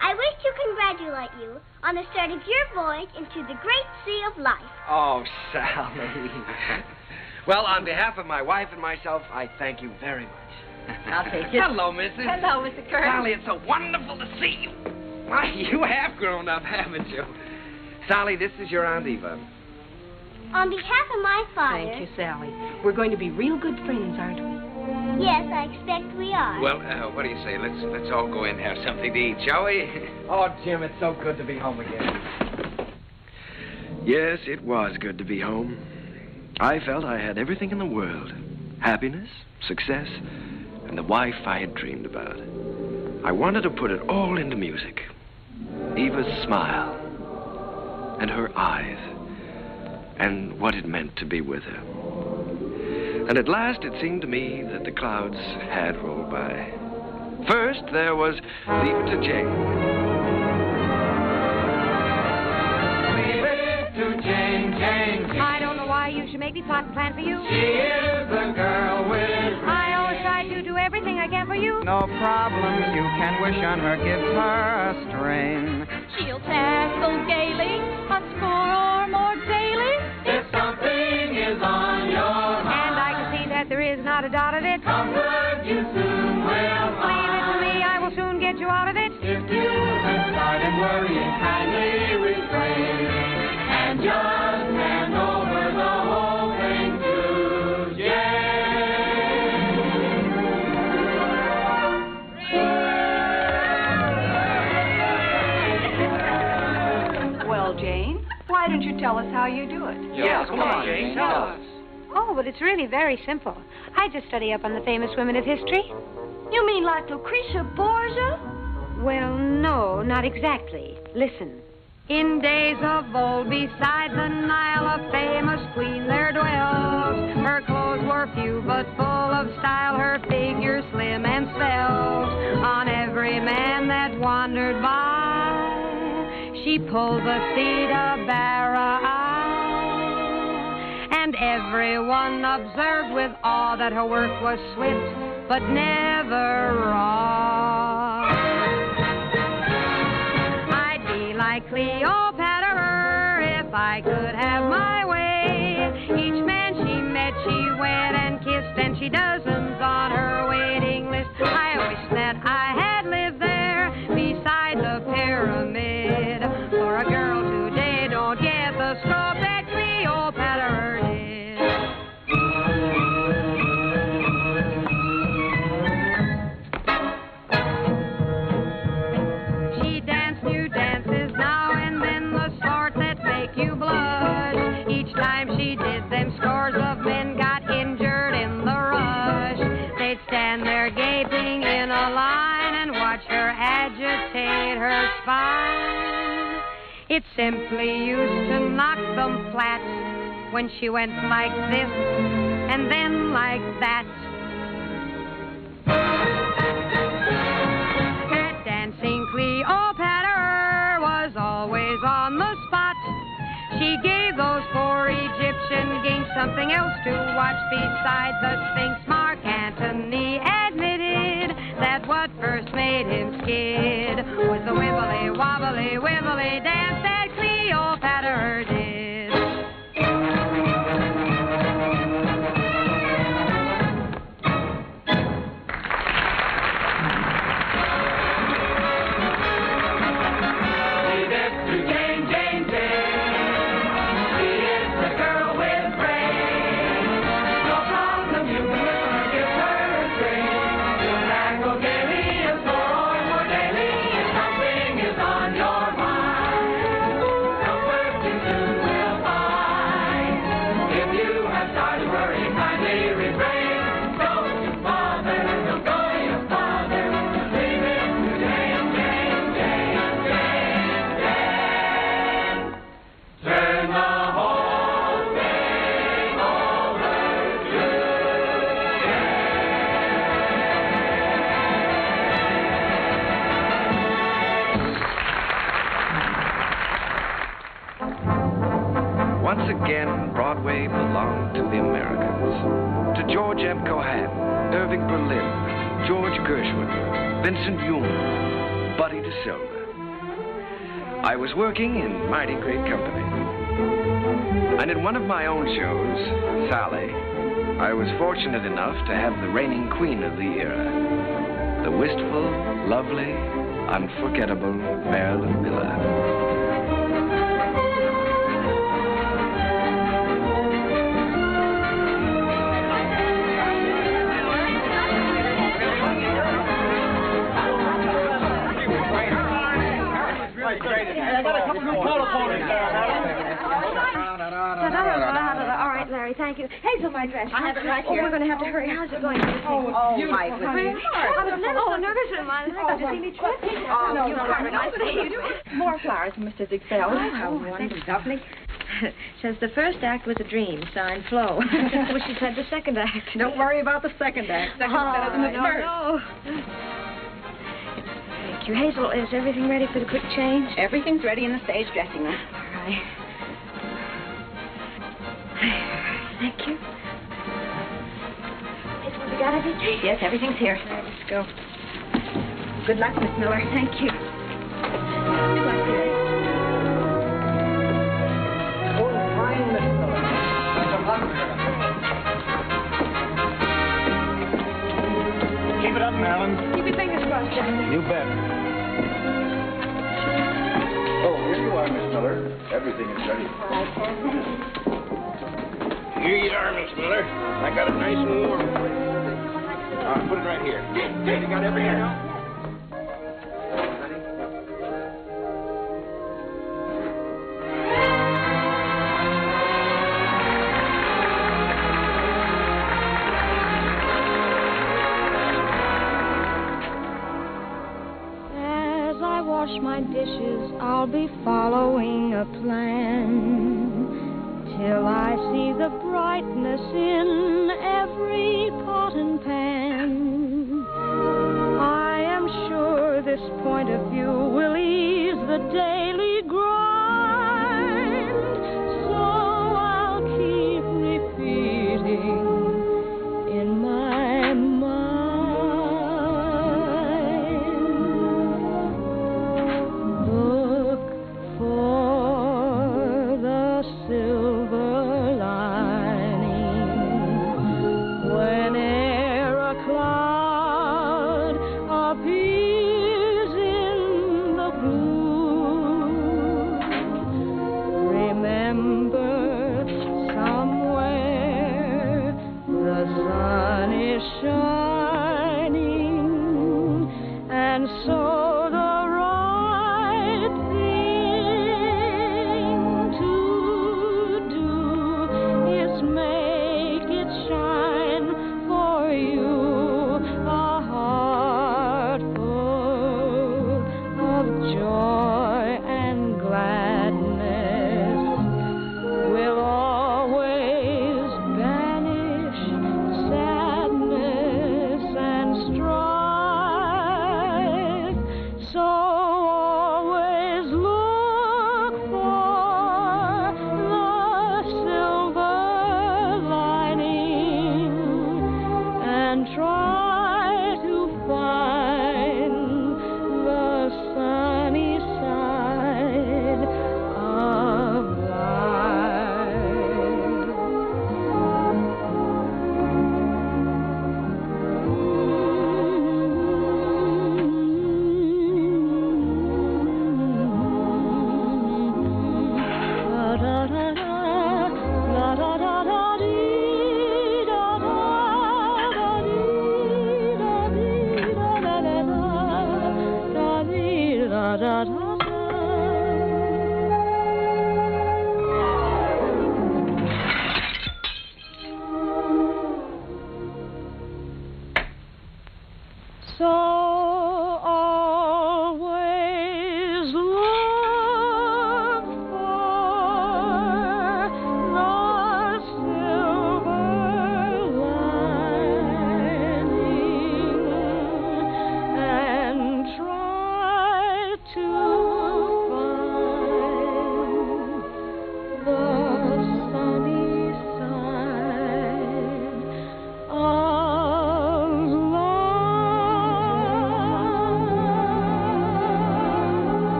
I wish to congratulate you on the start of your voyage into the great sea of life. Oh, Sally. Well, on behalf of my wife and myself, I thank you very much. I'll take it. Hello, Mrs. Hello, Mr. Kern. Sally, it's so wonderful to see you. Why, you have grown up, haven't you? Sally, this is your Aunt Eva. On behalf of my father... Thank you, Sally. We're going to be real good friends, aren't we? Yes, I expect we are. Well, what do you say? Let's all go in and have something to eat, shall we? Oh, Jim, it's so good to be home again. Yes, it was good to be home. I felt I had everything in the world. Happiness, success, and the wife I had dreamed about. I wanted to put it all into music. Eva's smile, and her eyes, and what it meant to be with her. And at last it seemed to me that the clouds had rolled by. First, there was Leave It to Jane. Leave it to Jane, Jane, Jane. I don't know why you should make me plot and plan for you. She is the girl with... I always try to do everything I can for you. No problem you can wish on her gives her a strain. She'll tackle gaily, a score or more daily. If something is on your mind, and I can see that there is not a dot of it. Comfort you soon will find. Leave it to me, I will soon get you out of it. If you have started worrying, kindly refrain and just hand over the whole thing to Jane. Well, Jane, why don't you tell us how you do it? Yeah, come on, Jane, tell us. Oh, but it's really very simple. I just study up on the famous women of history. You mean like Lucretia Borgia? Well, no, not exactly. Listen. In days of old, beside the Nile, a famous queen there dwelt. Her clothes were few, but full of style, her figure slim and svelte. On every man that wandered by, she pulled the Theda Bara eye. And everyone observed with awe that her work was swift, but never raw. I'd be like Cleopatra if I could have my way. Each man she met, she wed and kissed, and she dozens on her waiting list. I wish that I had lived there beside the pyramid. For a girl today don't get the scope that Cleopatra did. She did them, scores of men got injured in the rush. They'd stand there gaping in a line and watch her agitate her spine. It simply used to knock them flat when she went like this and then like that. That dancing Cleopatra was always on the spot. She gave those poor Egyptian kings something else to watch besides the Sphinx. Mark Antony admitted that what first made him skid was the wibbly wobbly wibbly dance that Cleopatra did. Once again, Broadway belonged to the Americans. To George M. Cohan, Irving Berlin, George Gershwin, Vincent Yoon, Buddy DeSilva. I was working in mighty great company. And in one of my own shows, Sally, I was fortunate enough to have the reigning queen of the era, the wistful, lovely, unforgettable Marilyn Miller. I got a couple new telephones. All right, Larry, thank you. Hazel, my dress. I have it right here. We're going to have to hurry. How's it going? Oh, my goodness. I was never so nervous in my life to see me trip. Oh, you are nice. More flowers from Mr. Ziegfeld. Oh, how wonderful. Lovely. Says the first act was a dream, signed Flo. Wish she'd had the second act. Don't worry about the second act. Second's better than the first. No. Thank you. Hazel, is everything ready for the quick change? Everything's ready in the stage dressing room. All right. Thank you. Hazel, we got everything? Yes, everything's here. All right, let's go. Good luck, Miss Miller. Thank you. Good luck, dear. Oh, fine, Miss Miller. Best of luck, Mary. Keep it up, Marilyn. Keep your fingers crossed, Johnny. You bet. Oh, here you are, Miss Miller. Everything is ready. Here you are, Miss Miller. I got it nice and warm for you. Put it right here. You got everything else? Wash my dishes, I'll be following a plan till I see the brightness in every pot and pan. I am sure this point of view will ease the daily grind, so I'll keep repeating in my mind.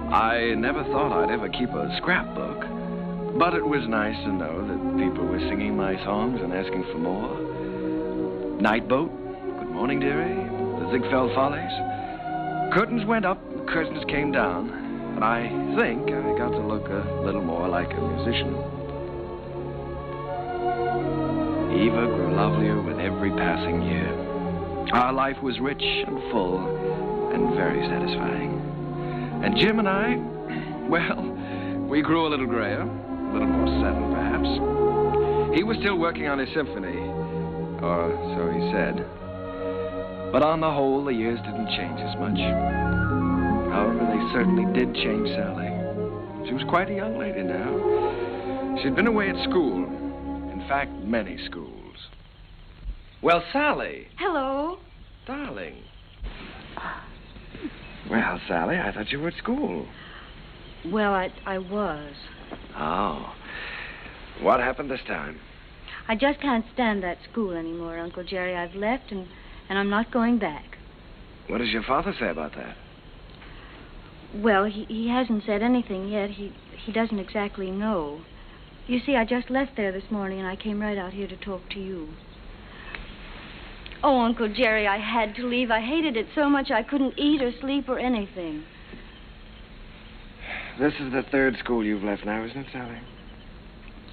I never thought I'd ever keep a scrapbook, but it was nice to know that people were singing my songs and asking for more. Night Boat, Good Morning Dearie, The Ziegfeld Follies. Curtains went up, curtains came down, and I think I got to look a little more like a musician. Eva grew lovelier with every passing year. Our life was rich and full and very satisfying. And Jim and I, well, we grew a little grayer, a little more settled, perhaps. He was still working on his symphony, or so he said. But on the whole, the years didn't change as much. However, they certainly did change Sally. She was quite a young lady now. She'd been away at school. In fact, many schools. Well, Sally. Hello. Darling. Well, Sally, I thought you were at school. Well, I was. Oh. What happened this time? I just can't stand that school anymore, Uncle Jerry. I've left, and I'm not going back. What does your father say about that? Well, he hasn't said anything yet. He doesn't exactly know. You see, I just left there this morning, and I came right out here to talk to you. Oh, Uncle Jerry, I had to leave. I hated it so much I couldn't eat or sleep or anything. This is the third school you've left now, isn't it, Sally?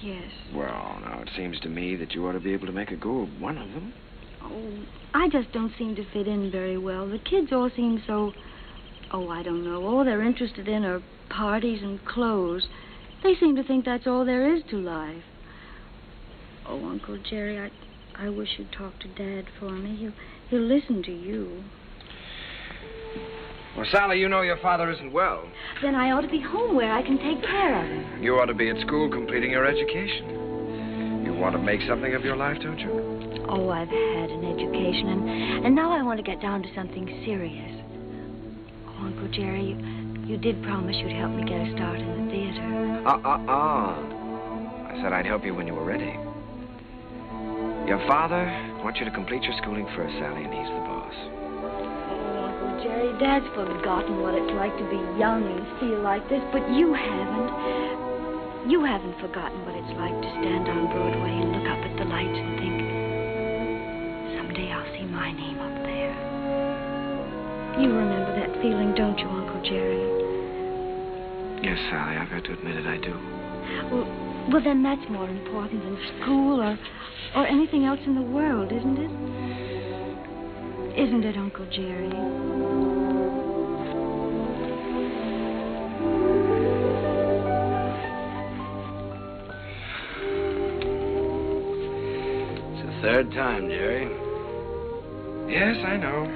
Yes. Well, now, it seems to me that you ought to be able to make a go of one of them. Oh, I just don't seem to fit in very well. The kids all seem so... Oh, I don't know. All they're interested in are parties and clothes. They seem to think that's all there is to life. Oh, Uncle Jerry, I wish you'd talk to Dad for me. He'll listen to you. Well, Sally, you know your father isn't well. Then I ought to be home where I can take care of him. You ought to be at school completing your education. You want to make something of your life, don't you? Oh, I've had an education, and now I want to get down to something serious. Oh, Uncle Jerry, you did promise you'd help me get a start in the theater. I said I'd help you when you were ready. Your father wants you to complete your schooling first, Sally, and he's the boss. Oh, Uncle Jerry, Dad's forgotten what it's like to be young and feel like this, but you haven't. You haven't forgotten what it's like to stand on Broadway and look up at the lights and think, someday I'll see my name up there. You remember that feeling, don't you, Uncle Jerry? Yes, Sally, I've got to admit it, I do. Well, then that's more important than school or anything else in the world, isn't it? Isn't it, Uncle Jerry? It's the third time, Jerry. Yes, I know.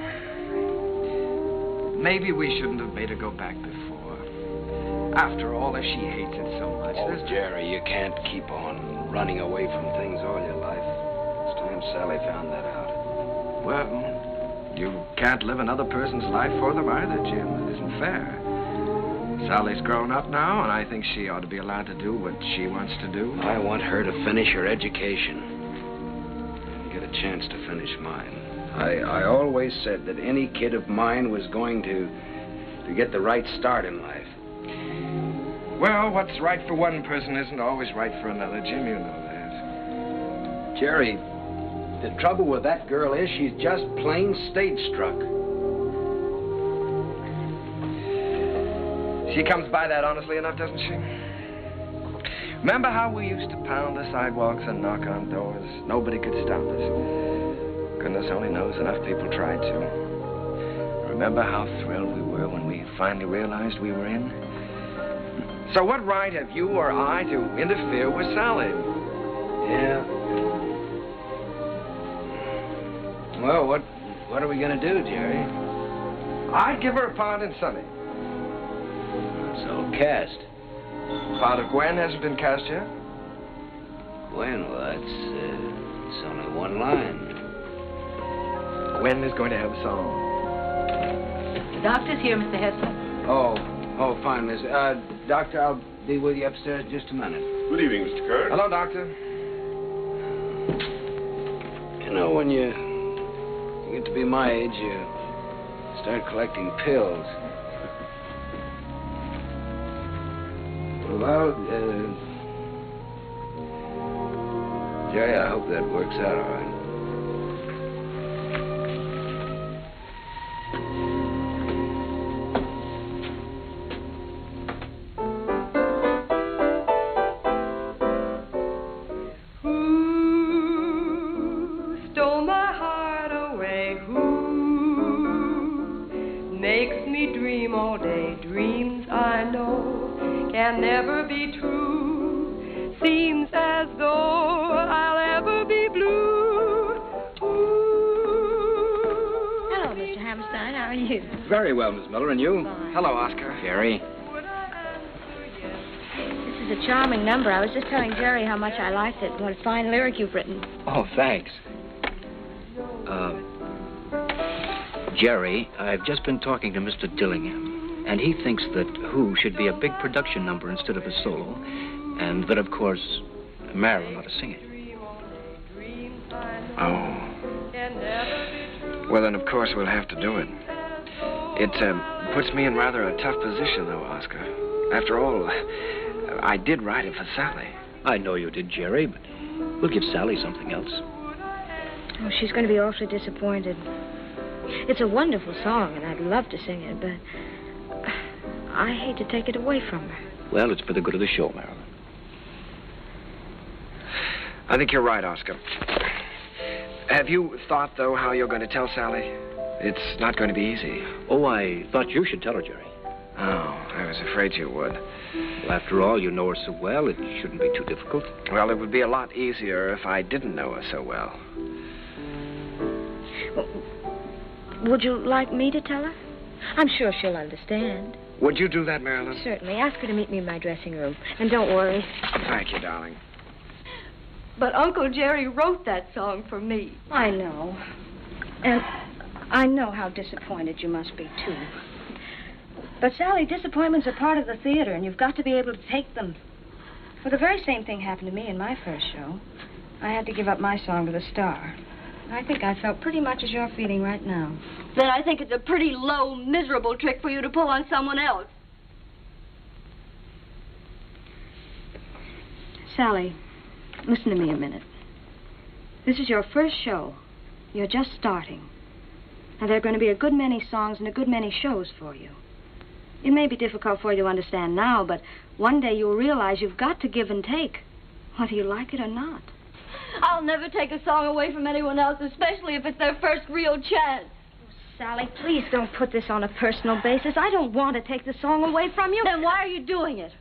Maybe we shouldn't have made her go back before. After all, if she hates it so much... Oh, Jerry, you can't keep on running away from things all your life. It's time Sally found that out. Well, you can't live another person's life for them either, Jim. It isn't fair. Sally's grown up now, and I think she ought to be allowed to do what she wants to do. I want her to finish her education and get a chance to finish mine. I always said that any kid of mine was going to get the right start in life. Well, what's right for one person isn't always right for another, Jim. You know that. Jerry, the trouble with that girl is she's just plain stage-struck. She comes by that honestly enough, doesn't she? Remember how we used to pound the sidewalks and knock on doors? Nobody could stop us. Goodness only knows enough people tried to. Remember how thrilled we were when we finally realized we were in? So what right have you or I to interfere with Sally? Yeah. Well, what are we going to do, Jerry? I'd give her a part in Sonny. So cast. Part of Gwen hasn't been cast yet? Gwen, well, it's only one line. Gwen is going to have a song. The doctor's here, Mr. Hessler. Oh, fine, Miss. Doctor, I'll be with you upstairs in just a minute. Good evening, Mr. Kern. Hello, Doctor. You know, when you get to be my age, you start collecting pills. Well, Jerry, I hope that works out all right. Never be true. Seems as though I'll ever be blue. you? Very well, Miss Miller, and you? Fine. Hello, Oscar. Jerry. This is a charming number. I was just telling Jerry how much I liked it. What a fine lyric you've written. Oh, thanks. Jerry, I've just been talking to Mr. Dillingham, and he thinks that Who should be a big production number instead of a solo, and that, of course, Marilyn ought to sing it. Oh. Well, then, of course, we'll have to do it. It puts me in rather a tough position, though, Oscar. After all, I did write it for Sally. I know you did, Jerry, but we'll give Sally something else. Oh, she's going to be awfully disappointed. It's a wonderful song, and I'd love to sing it, but I hate to take it away from her. Well, it's for the good of the show, Marilyn. I think you're right, Oscar. Have you thought, though, how you're going to tell Sally? It's not going to be easy. Oh, I thought you should tell her, Jerry. Oh, I was afraid you would. Well, after all, you know her so well, it shouldn't be too difficult. Well, it would be a lot easier if I didn't know her so well. Would you like me to tell her? I'm sure she'll understand. Would you do that, Marilyn? Certainly. Ask her to meet me in my dressing room. And don't worry. Thank you, darling. But Uncle Jerry wrote that song for me. I know. And I know how disappointed you must be, too. But, Sally, disappointments are part of the theater, and you've got to be able to take them. Well, the very same thing happened to me in my first show. I had to give up my song to the star. I think I felt pretty much as you're feeling right now. Then I think it's a pretty low, miserable trick for you to pull on someone else. Sally, listen to me a minute. This is your first show. You're just starting. And there are going to be a good many songs and a good many shows for you. It may be difficult for you to understand now, but one day you'll realize you've got to give and take, whether you like it or not. I'll never take a song away from anyone else, especially if it's their first real chance. Sally, please don't put this on a personal basis. I don't want to take the song away from you. Then why are you doing it?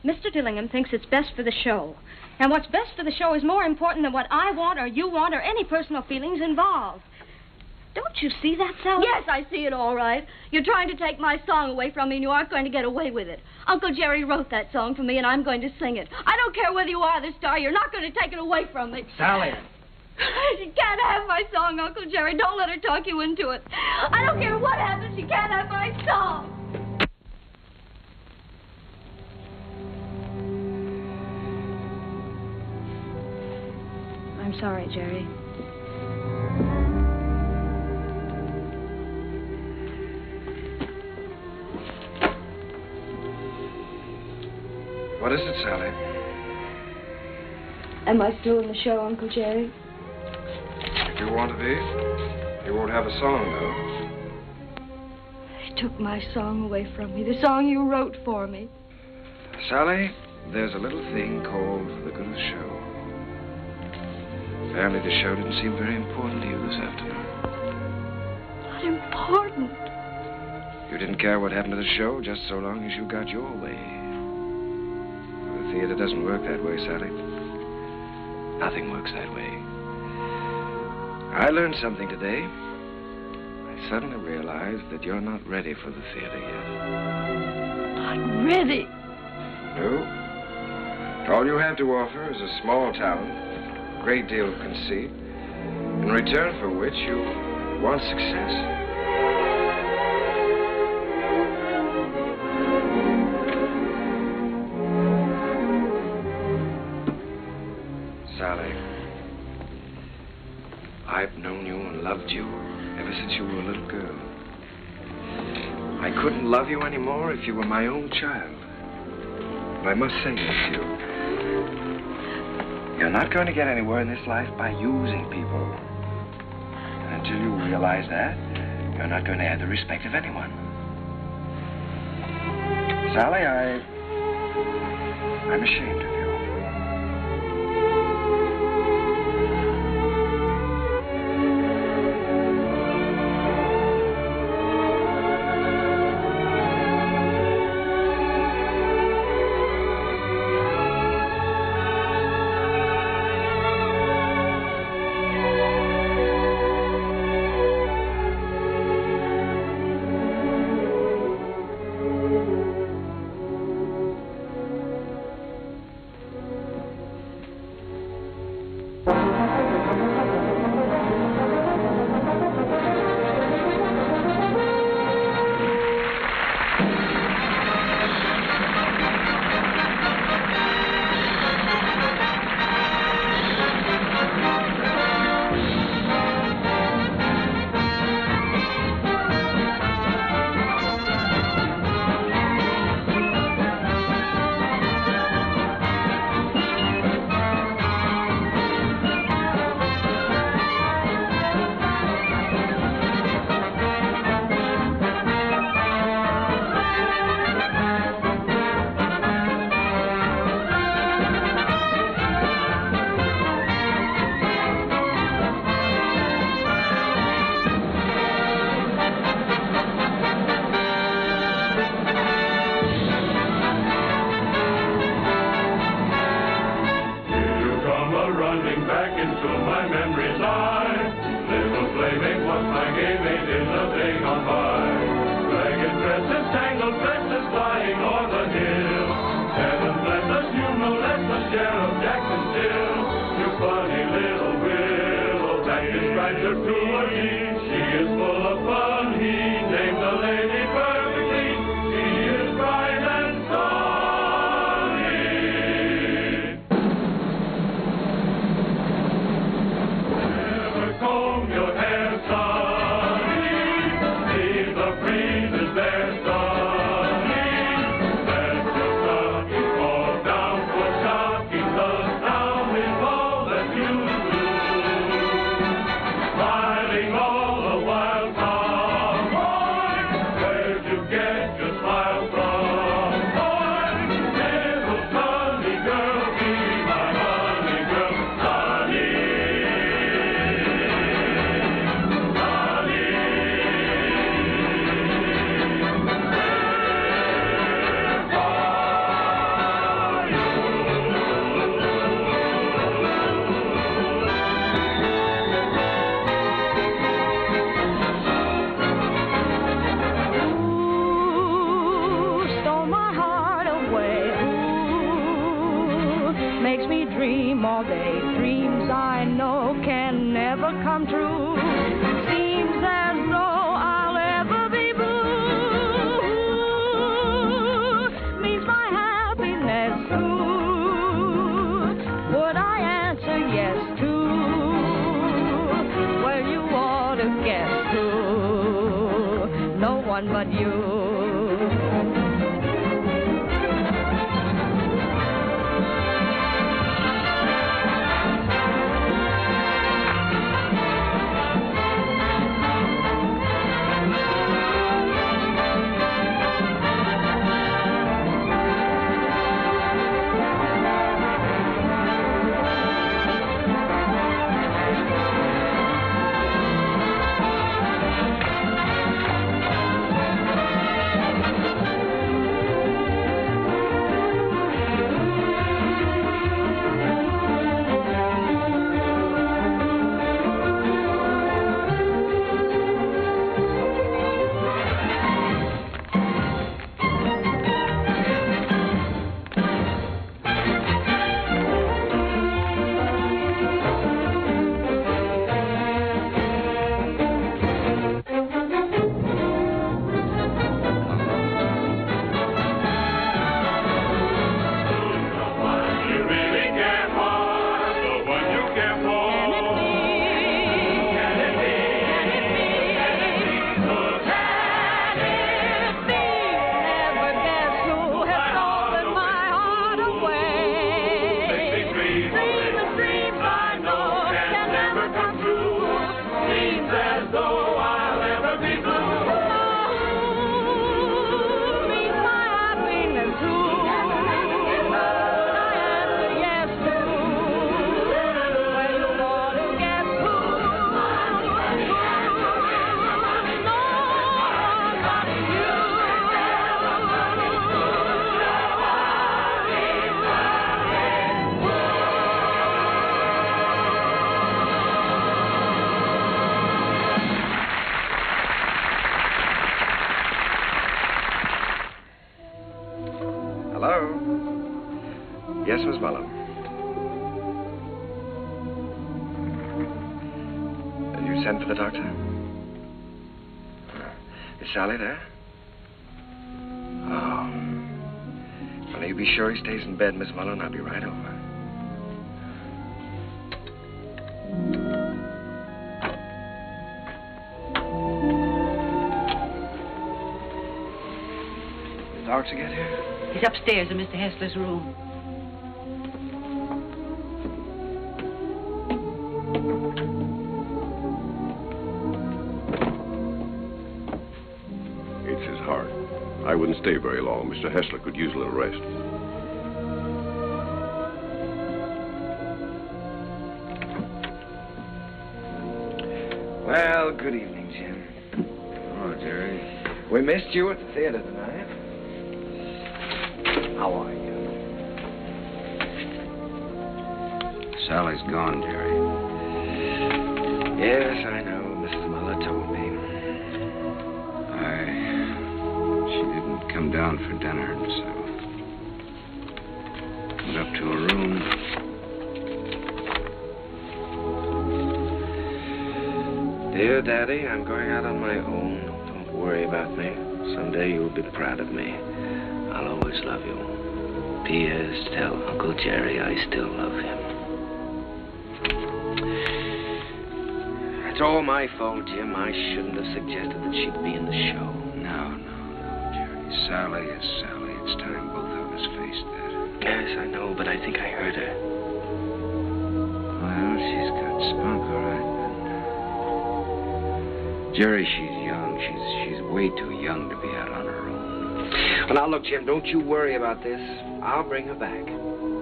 Mr. Dillingham thinks it's best for the show. And what's best for the show is more important than what I want or you want or any personal feelings involved. Don't you see that, Sally? Yes, I see it all right. You're trying to take my song away from me, and you aren't going to get away with it. Uncle Jerry wrote that song for me, and I'm going to sing it. I don't care whether you are the star. You're not going to take it away from me. Sally. She can't have my song, Uncle Jerry. Don't let her talk you into it. I don't care what happens. She can't have my song. I'm sorry, Jerry. What is it, Sally? Am I still in the show, Uncle Jerry? If you want to be. You won't have a song, though. They took my song away from me, the song you wrote for me. Sally, there's a little thing called the good of the show. Apparently the show didn't seem very important to you this afternoon. Not important. You didn't care what happened to the show just so long as you got your way. The theater doesn't work that way, Sally. Nothing works that way. I learned something today. I suddenly realized that you're not ready for the theater yet. Not ready? No. All you have to offer is a small talent, a great deal of conceit, in return for which you want success. Sally, I've known you and loved you ever since you were a little girl. I couldn't love you anymore if you were my own child. But I must say this to you. You're not going to get anywhere in this life by using people. And until you realize that, you're not going to have the respect of anyone. Sally, I'm ashamed of you. back into my memory's eye. Little playmate was my game mate in the day gone by. Ragged dresses, tangled dresses, flying o'er the hill. Heaven bless us, you know that's the Sheriff Jackson still. You funny little willow that describes her to a G. She is full of fun, he named the lady perfectly. She is bright and sunny. Never comb your hair, sonny. Leave the breezes there, sonny. Let your stockings fall down for shocking. The sound is all that you do. Smiling all the while, cowboy. Where'd you get your smile from, boy? Little sunny girl, be my honey girl, sunny. Stole my heart away. Ooh, makes me dream all day. Dreams I know can never come true. Seems as though I'll ever be blue. Means my happiness too. Would I answer yes to? Well, you ought to guess who. No one but you. Hello? Yes, Miss Mullen. You sent for the doctor? Is Sally there? Oh. Well, you be sure he stays in bed, Miss Mullen. I'll be right over. The doctor get here? He's upstairs in Mr. Hessler's room. It's his heart. I wouldn't stay very long. Mr. Hessler could use a little rest. Well, good evening, Jim. Oh, Jerry. We missed you at the theater tonight. How are you? Sally's gone, Jerry. Yes, I know. Mrs. Muller told me. She didn't come down for dinner, so went up to her room. Dear Daddy, I'm going out on my own. Don't worry about me. Someday you'll be proud of me. I'll always love you. P.S. Tell Uncle Jerry I still love him. It's all my fault, Jim. I shouldn't have suggested that she'd be in the show. No, Jerry. Sally is Sally. It's time both of us faced that. Yes, I know, but I think I heard her. Well, she's got spunk, all right. Jerry, she's young. She's way too young to be out on her own. Well, now, look, Jim, don't you worry about this. I'll bring her back.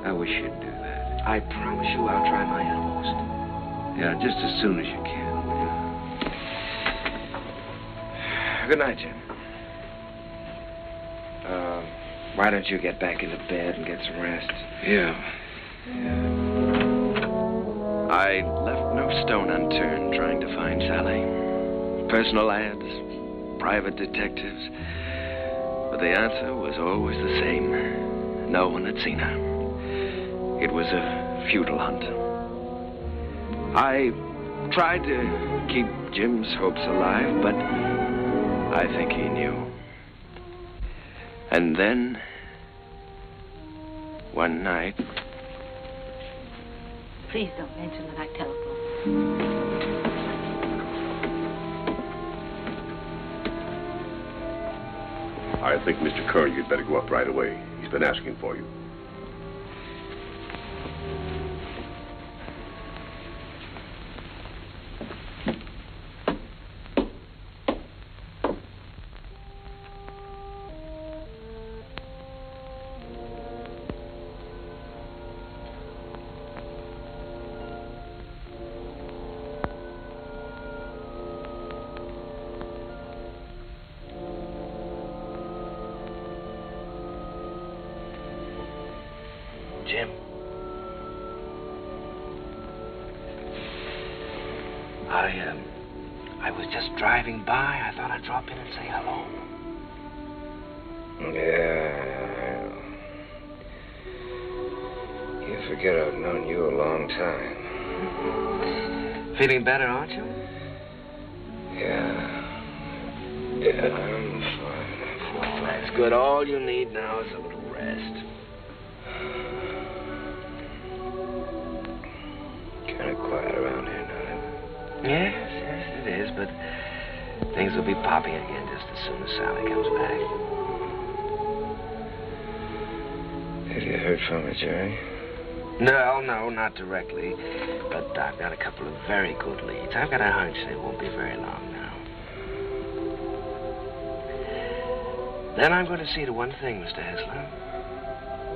I wish you'd do that. I promise you I'll try my utmost. Yeah, just as soon as you can. Good night, Jim. Why don't you get back into bed and get some rest? Yeah. I left no stone unturned trying to find Sally. Personal ads, private detectives. But the answer was always the same. No one had seen her. It was a futile hunt. I tried to keep Jim's hopes alive, but I think he knew. And then, one night... Please don't mention that I telephoned. I think, Mr. Kern, you'd better go up right away. He's been asking for you. Jim. I was just driving by. I thought I'd drop in and say hello. Yeah. You forget I've known you a long time. Feeling better, aren't you? Yeah, I'm fine. Well, that's good. All you need now is a little rest. Kind of quiet around here now. Yes, it is, but things will be popping again just as soon as Sally comes back. Have you heard from her, Jerry? No, not directly. But I've got a couple of very good leads. I've got a hunch they won't be very long now. Then I'm going to see to one thing, Mr. Hessler.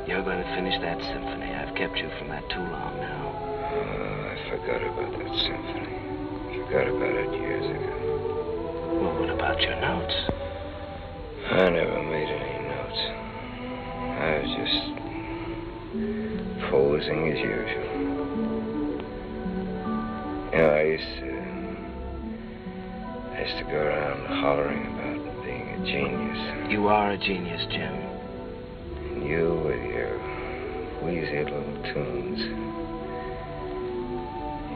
You're going to finish that symphony. I've kept you from that too long now. Oh, I forgot about that symphony. Forgot about it years ago. Well, what about your notes? I never made any notes. I was just posing as usual. You know, I used to go around hollering about being a genius. You are a genius, Jim. And you with your wheezy little tunes.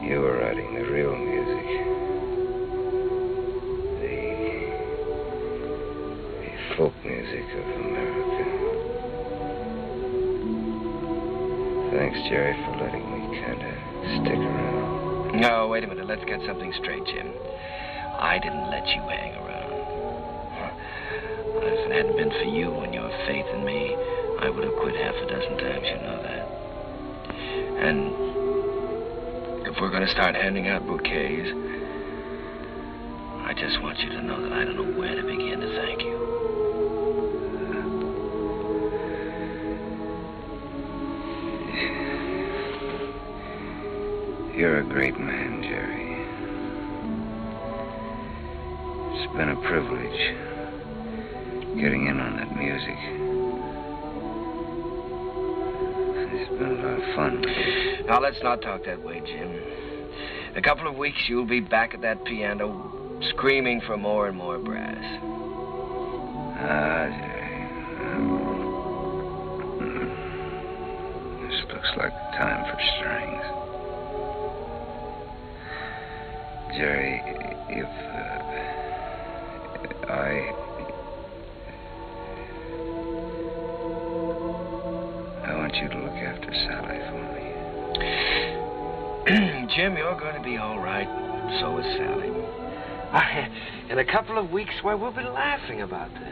You were writing the real music. The folk music of America. Thanks, Jerry, for letting me kind of stick around. No, wait a minute. Let's get something straight, Jim. I didn't let you hang around. If it hadn't been for you and your faith in me, I would have quit half a dozen times, you know that. And if we're going to start handing out bouquets, I just want you to know that I don't know where to begin to thank you. You're a great man, Jerry. It's been a privilege getting in on that music. It's been a lot of fun with you. Now, let's not talk that way, Jim. In a couple of weeks, you'll be back at that piano, screaming for more and more brass. This looks like time for strings. Jerry, if I want you to look after Sally for me. Jim, you're going to be all right. So is Sally. In a couple of weeks, why, we'll be laughing about this.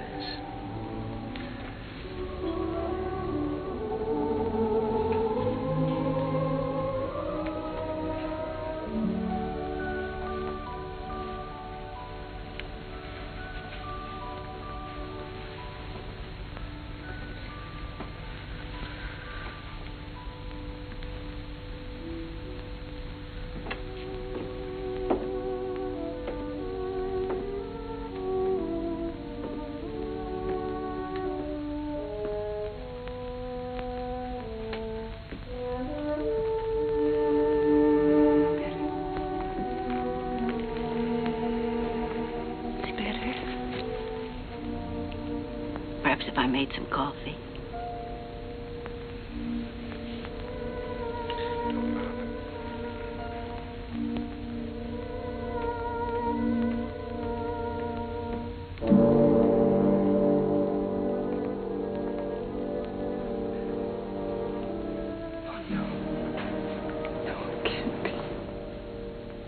I made some coffee.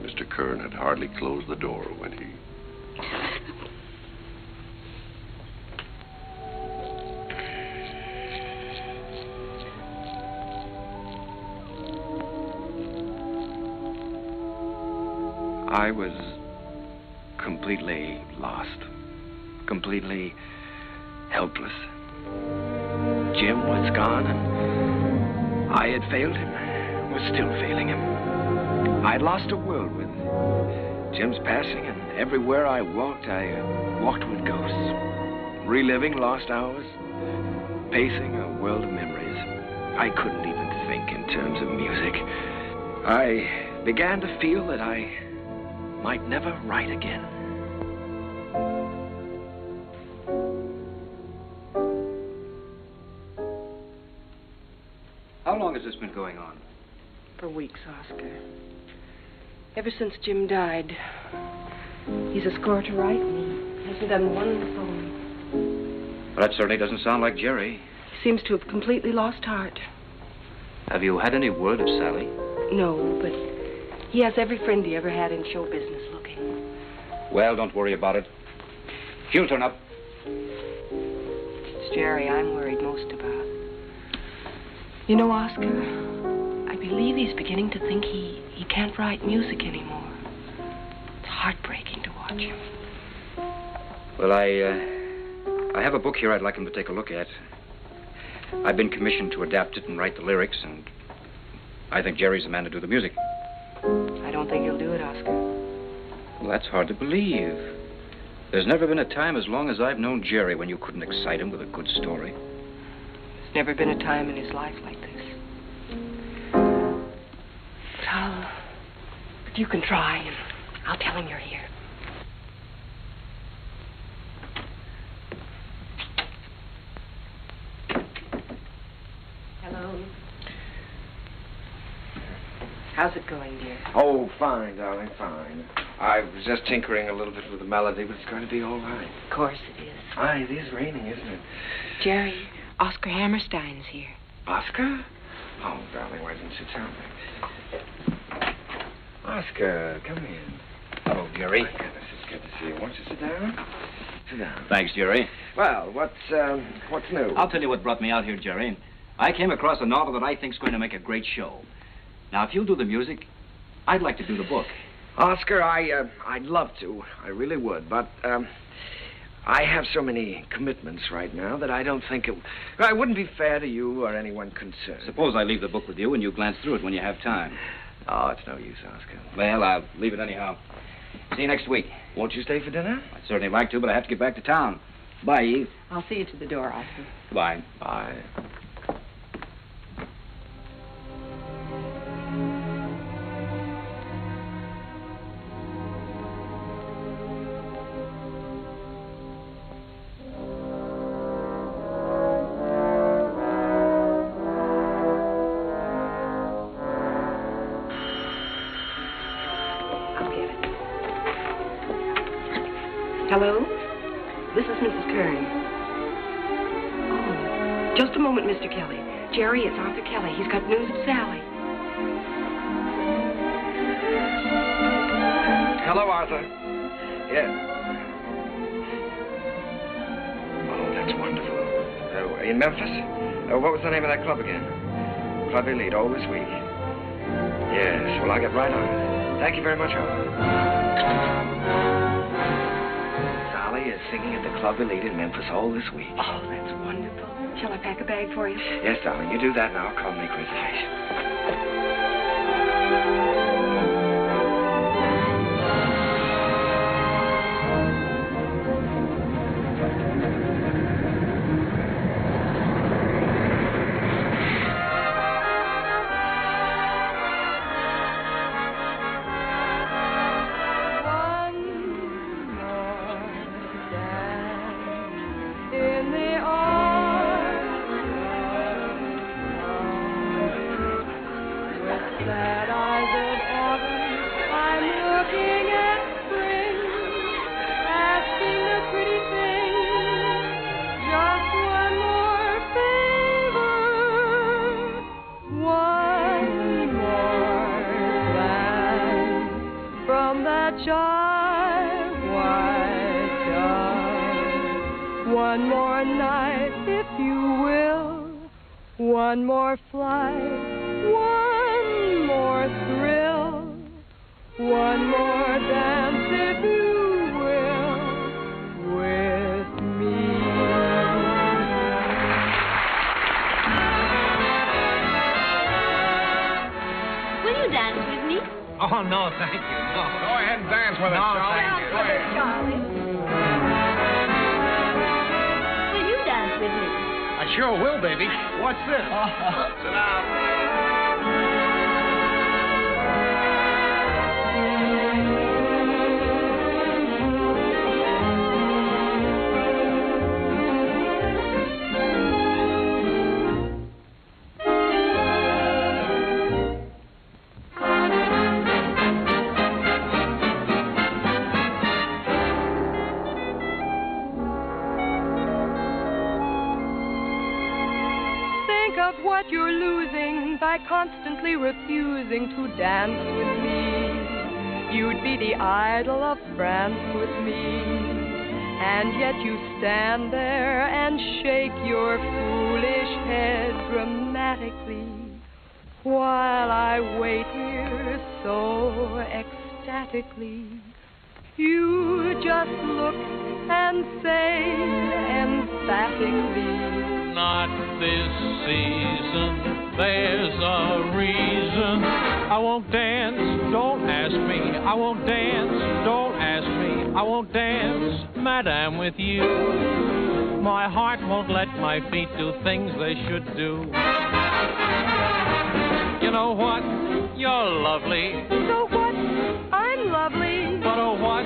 Mr. Kern had hardly closed the door when he... I was completely lost, completely helpless. Jim was gone, and I had failed him, was still failing him. I'd lost a world with Jim's passing, and everywhere I walked with ghosts, reliving lost hours, pacing a world of memories. I couldn't even think in terms of music. I began to feel that I might never write again. How long has this been going on? For weeks, Oscar. Ever since Jim died. He's a score to write, and he hasn't done one poem. Well, that certainly doesn't sound like Jerry. He seems to have completely lost heart. Have you had any word of Sally? No, but he has every friend he ever had in show business looking. Well, don't worry about it. She'll turn up. It's Jerry I'm worried most about. You know, Oscar, I believe he's beginning to think he can't write music anymore. It's heartbreaking to watch him. Well, I have a book here I'd like him to take a look at. I've been commissioned to adapt it and write the lyrics, and I think Jerry's the man to do the music. I don't think he'll do it, Oscar. Well, that's hard to believe. There's never been a time as long as I've known Jerry when you couldn't excite him with a good story. There's never been a time in his life like this. But you can try, and I'll tell him you're here. Hello. How's it going, dear? Oh, fine, darling, fine. I was just tinkering a little bit with the melody, but it's going to be all right. Of course it is. Aye, it is raining, isn't it? Jerry, Oscar Hammerstein's here. Oscar? Oh, darling, why didn't you tell me? Oscar, come in. Hello, Jerry. My goodness, it's good to see you. Won't you sit down? Sit down. Thanks, Jerry. Well, what's new? I'll tell you what brought me out here, Jerry. I came across a novel that I think's going to make a great show. Now, if you'll do the music, I'd like to do the book. Oscar, I'd love to. I really would, but, I have so many commitments right now that I don't think it wouldn't be fair to you or anyone concerned. Suppose I leave the book with you and you glance through it when you have time. Oh, it's no use, Oscar. Well, I'll leave it anyhow. See you next week. Won't you stay for dinner? I'd certainly like to, but I have to get back to town. Bye, Eve. I'll see you to the door, Oscar. Bye. Bye. Hello? This is Mrs. Kern. Oh, just a moment, Mr. Kelly. Jerry, it's Arthur Kelly. He's got news of Sally. Hello, Arthur. Yes. Oh, that's wonderful. In Memphis? What was the name of that club again? Club Elite, all this week. Yes, well, I'll get right on it. Thank you very much, Arthur. Sally is singing at the Club Elite in Memphis all this week. Oh, that's wonderful. Shall I pack a bag for you? Yes, darling, you do that now. I'll call and make reservations. One more night, if you will. One more flight, one more thrill. One more dance, if you will, with me. Will you dance with me? Oh, no, thank you. No. Go ahead and dance with us, No, Charlie. thank you. Go ahead. Charlie. Will you dance with me? I sure will, baby. What's this? Sit down. Of what you're losing by constantly refusing to dance with me. You'd be the idol of France with me, and yet you stand there and shake your foolish head dramatically while I wait here so ecstatically. You just look and say emphatically, not this season, there's a reason. I won't dance, don't ask me. I won't dance, don't ask me. I won't dance, madame, with you. My heart won't let my feet do things they should do. You know what? You're lovely. So what? I'm lovely. But oh, what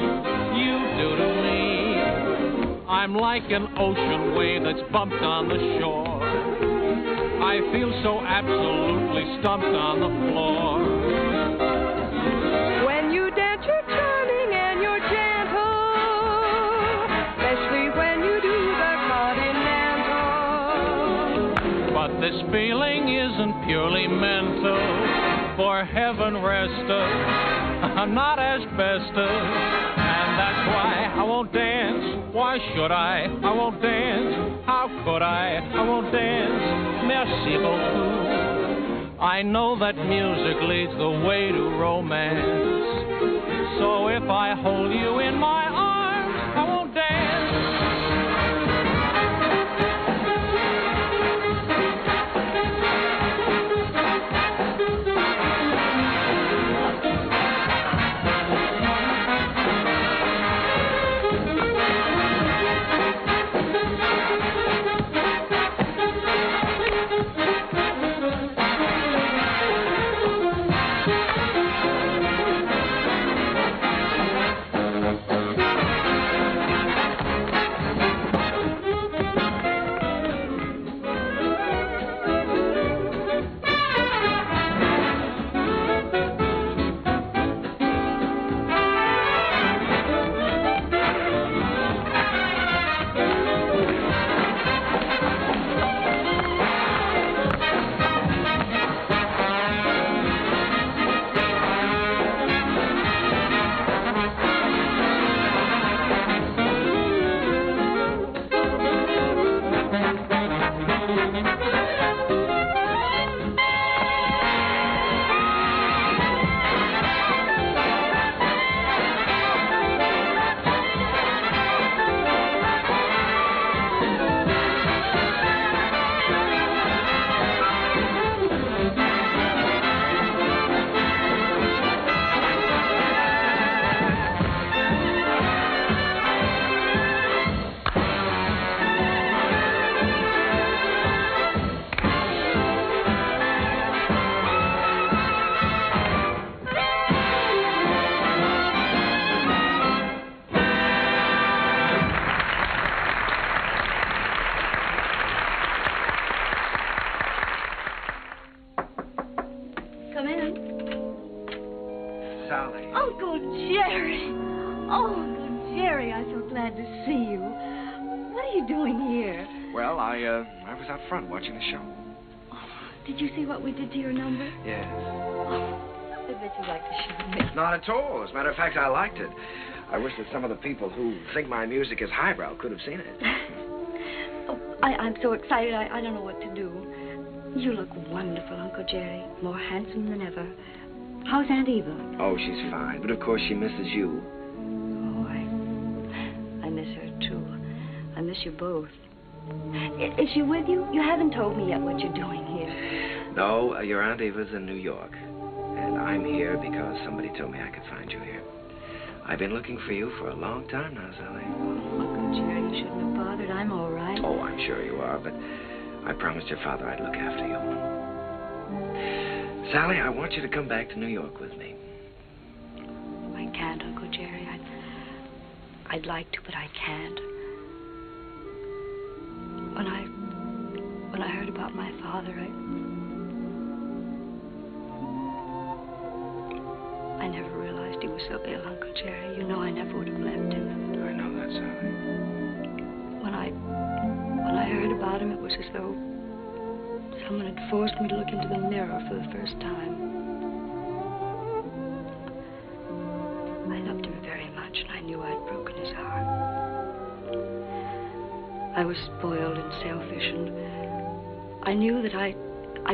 you do to me. I'm like an ocean wave that's bumped on the shore. I feel so absolutely stumped on the floor. When you dance, you're charming and you're gentle, especially when you do the continental. But this feeling isn't purely mental. For heaven rest us, not asbestos. And that's why I won't dance. Why should I? I won't dance. How could I? I won't dance. Merci beaucoup. I know that music leads the way to romance. So if I hold you in my arms, I won't dance. Sally. Uncle Jerry. Oh, Uncle Jerry, I'm so glad to see you. What are you doing here? Well, I was out front watching the show. Did you see what we did to your number? Yes. I bet you'd like to show me. Not at all. As a matter of fact, I liked it. I wish that some of the people who think my music is highbrow could have seen it. I'm so excited, I don't know what to do. You look wonderful, Uncle Jerry. More handsome than ever. How's Aunt Eva? Oh, she's fine. But of course she misses you. Oh, I miss her, too. I miss you both. Is she with you? You haven't told me yet what you're doing here. No, your Aunt Eva's in New York. And I'm here because somebody told me I could find you here. I've been looking for you for a long time now, Sally. Oh, Uncle Jerry, you shouldn't have bothered. I'm all right. Oh, I'm sure you are, but I promised your father I'd look after you. Sally, I want you to come back to New York with me. I can't, Uncle Jerry. I'd like to, but I can't. When I heard about my father, I never realized he was so ill, Uncle Jerry. You know I never would have left him. I know that, Sally. When I heard about him, it was as though someone had forced me to look into the mirror for the first time. I loved him very much, and I knew I'd broken his heart. I was spoiled and selfish, and I knew that I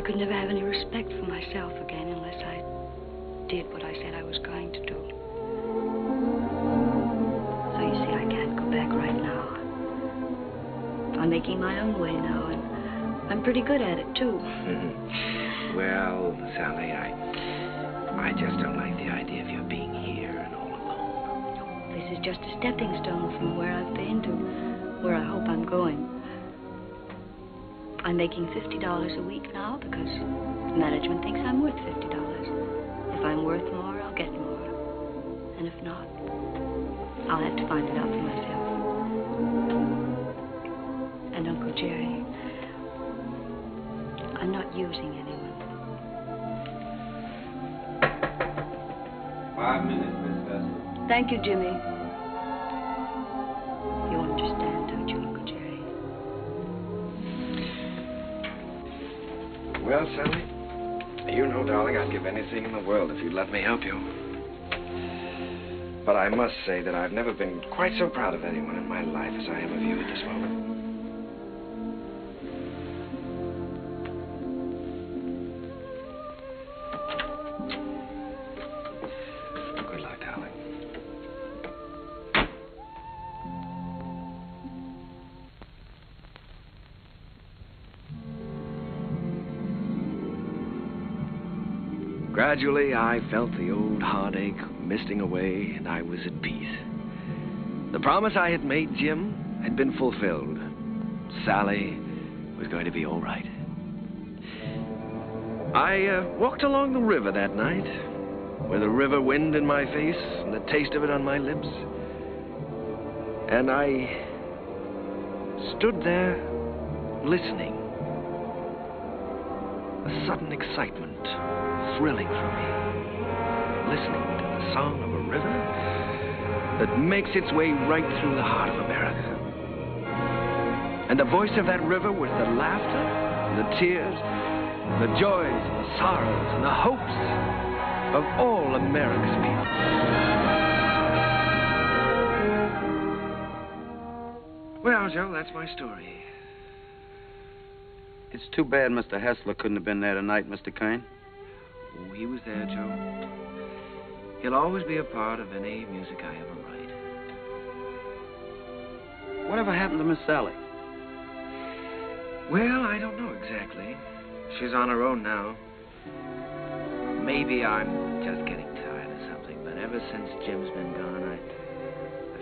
could never have any respect for myself again unless I did what I said I was going to do. So you see, I can't go back right now. I'm making my own way now, and I'm pretty good at it, too. Well, Sally, I just don't like the idea of you being here and all alone. This is just a stepping stone from where I've been to where I hope I'm going. I'm making $50 a week now because management thinks I'm worth $50. If I'm worth more, I'll get more. And if not, I'll have to find it out for myself. And Uncle Jerry, I'm not using anyone. 5 minutes, Miss Vessel. Thank you, Jimmy. You understand, don't you, Uncle Jerry? Well, Sally, you know, darling, I'd give anything in the world if you'd let me help you. But I must say that I've never been quite so proud of anyone in my life as I am of you at this moment. Good luck, darling. Gradually, I felt the old heartache misting away, and I was at peace. The promise I had made Jim had been fulfilled. Sally was going to be all right. I walked along the river that night, with the river wind in my face and the taste of it on my lips. And I stood there listening. A sudden excitement thrilling through me, listening to the song of a river that makes its way right through the heart of America. And the voice of that river was the laughter, the tears, the joys, and the sorrows, and the hopes of all America's people. Well, Joe, that's my story. It's too bad Mr. Hessler couldn't have been there tonight, Mr. Kern. Oh, he was there, Joe. He'll always be a part of any music I ever write. Whatever happened to Miss Sally? Well, I don't know exactly. She's on her own now. Maybe I'm just getting tired of something, but ever since Jim's been gone, I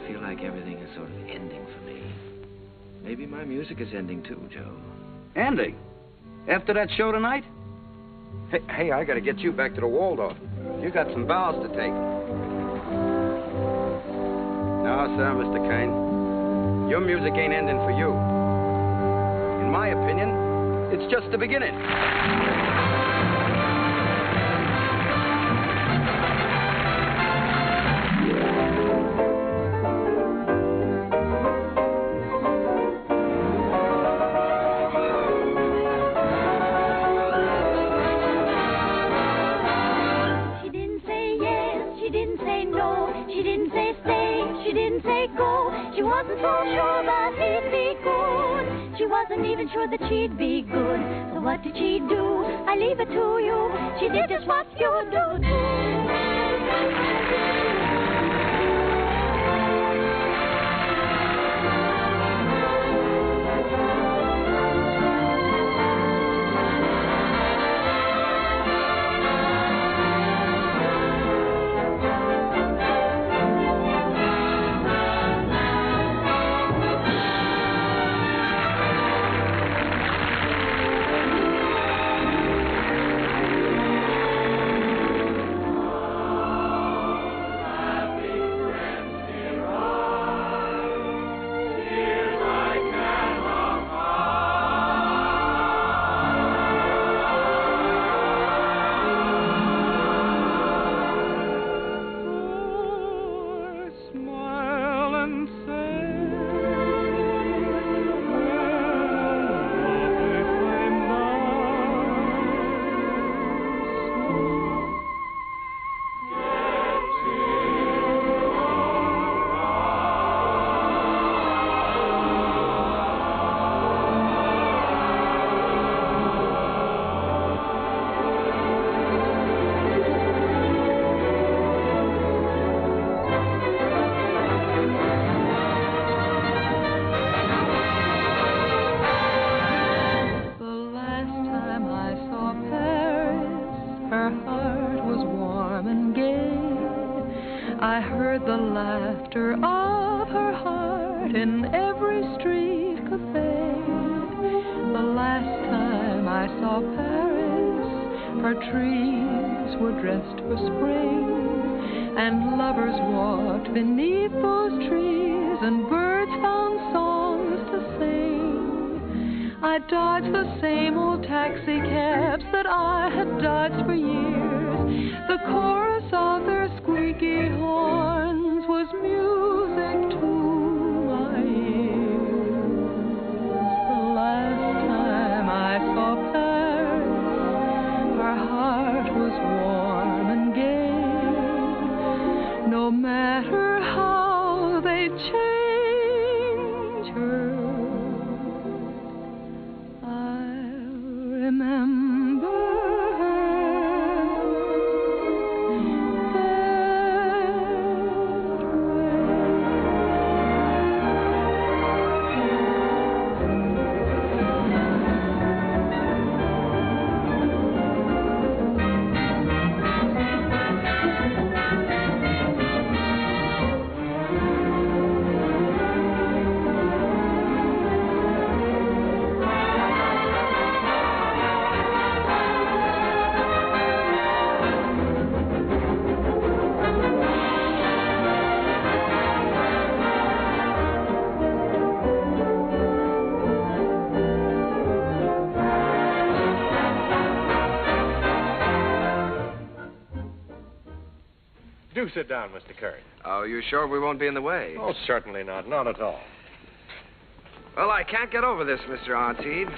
feel like everything is sort of ending for me. Maybe my music is ending too, Joe. Ending? After that show tonight? Hey, I gotta get you back to the Waldorf. You got some bows to take. No, sir, Mr. Kern. Your music ain't ending for you. In my opinion, it's just the beginning. didn't say go. She wasn't so sure that he'd be good. She wasn't even sure that she'd be good. So what did she do? I leave it to you. She did just what you do. I heard the laughter of her heart in every street cafe. The last time I saw Paris, her trees were dressed for spring, and lovers walked beneath those trees, and birds found songs to sing. I dodged the same old taxi cabs that I had dodged for years. The chorus of their squeaky horns was music to my ears. The last time I saw Paris, her heart was warm and gay. No matter how they change her, I'll remember her. Do sit down, Mr. Kern. Oh, you sure we won't be in the way? Oh, certainly not. Not at all. Well, I can't get over this, Mr. Artide.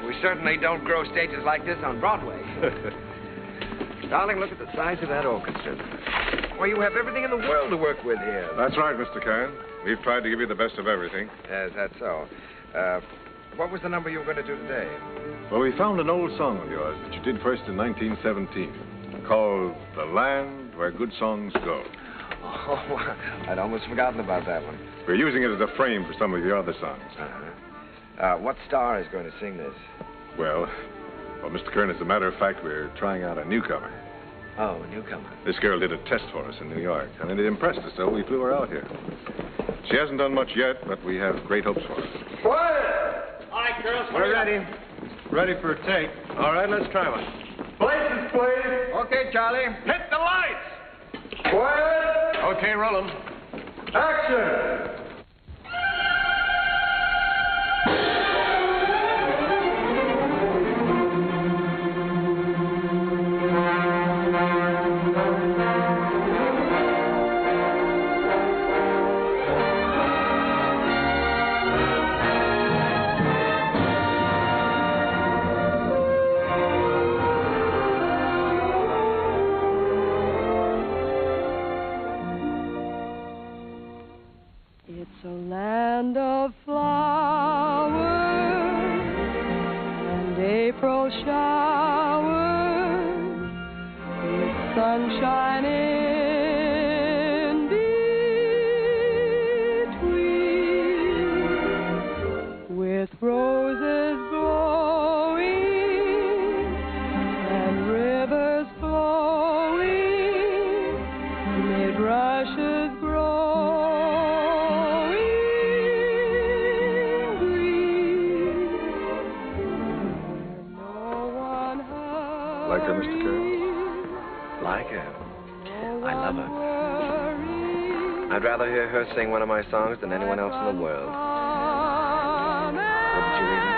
We certainly don't grow stages like this on Broadway. Darling, look at the size of that orchestra. Why, you have everything in the world to work with here. That's right, Mr. Kern. We've tried to give you the best of everything. Yes, that's so. What was the number you were going to do today? Well, we found an old song of yours that you did first in 1917, called The Land Where Good Songs Go. Oh, I'd almost forgotten about that one. We're using it as a frame for some of your other songs. What star is going to sing this? Well, Mr. Kern, as a matter of fact, we're trying out a newcomer. Oh, a newcomer. This girl did a test for us in New York, and it impressed us, so we flew her out here. She hasn't done much yet, but we have great hopes for her. Quiet! All right, girls, We're ready. Ready for a take. All right, let's try one. Places, please. Okay, Charlie. Hit the lights. Quiet. Okay, roll 'em. Action. It's a land of flowers and April showers with sunshine in between, with roses blowing and rivers flowing amid rushes growing green. Like her, Mr. Kern? Like her? I love her. I'd rather hear her sing one of my songs than anyone else in the world. Wouldn't you even?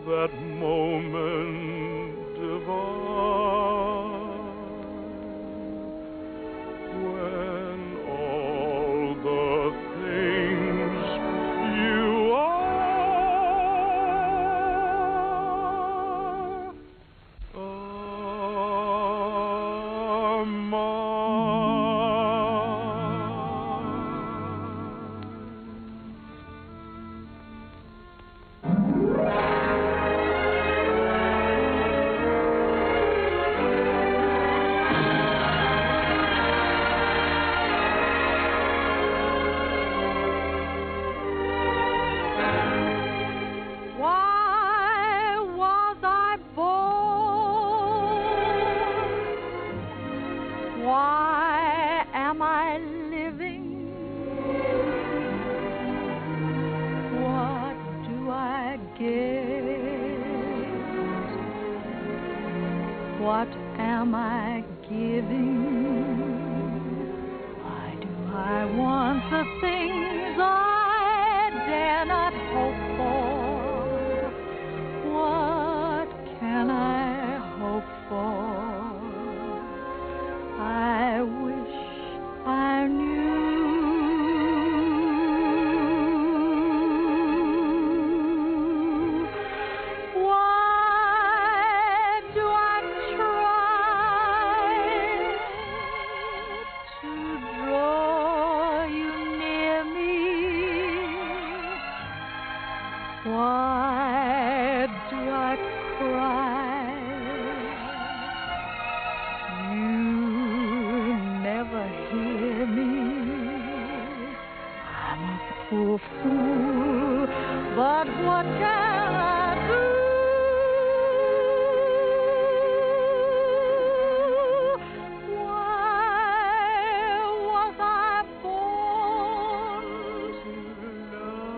that moment divine. what am I giving? Why do I want the things I dare not hope for? What can I hope for? I wish I knew. Why do I try to draw you near me? Why do I cry? You never hear me. I'm a poor fool, but what can I do? Why was I born to love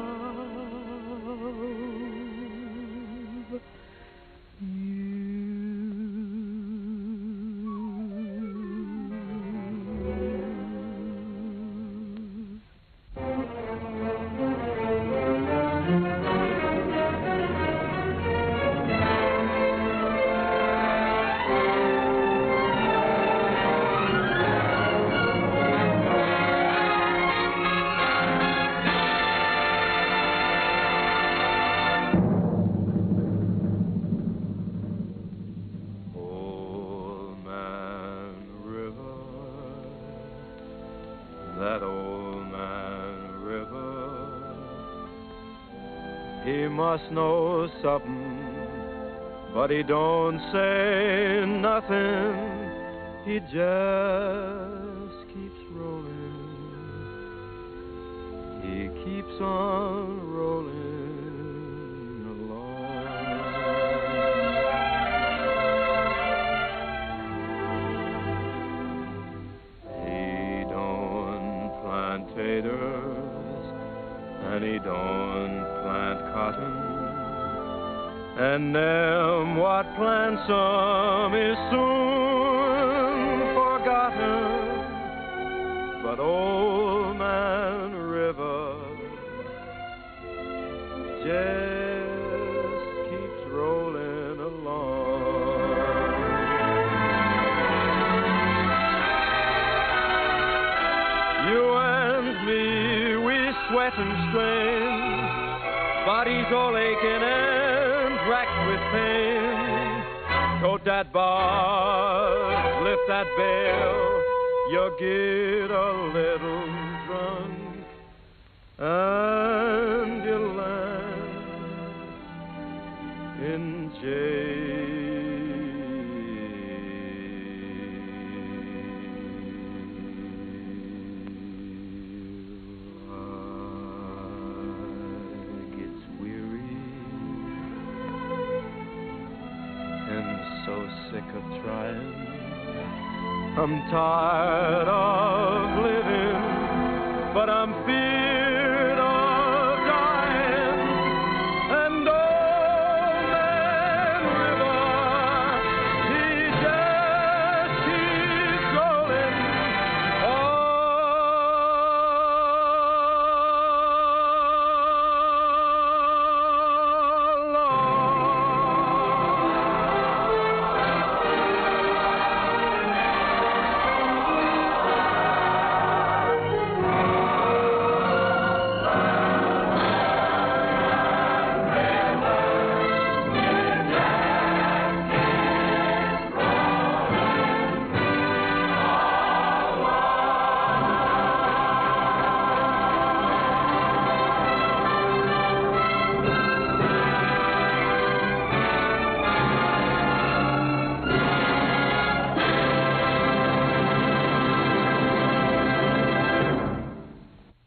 Old Man River, that old man river, he must know something, but he don't say nothing. He just keeps rolling. He keeps on rolling along. He don't plant taters, and he don't plant cotton, and them what plants 'em is soon forgotten. But old man River just keeps rolling along. You and me, we sweat and strain, bodies all aching and racked with pain. Tote that bar, lift that bale, you get a little drunk, and you land in jail. Gets weary and so sick of trying. I'm tired of living, but I'm feeling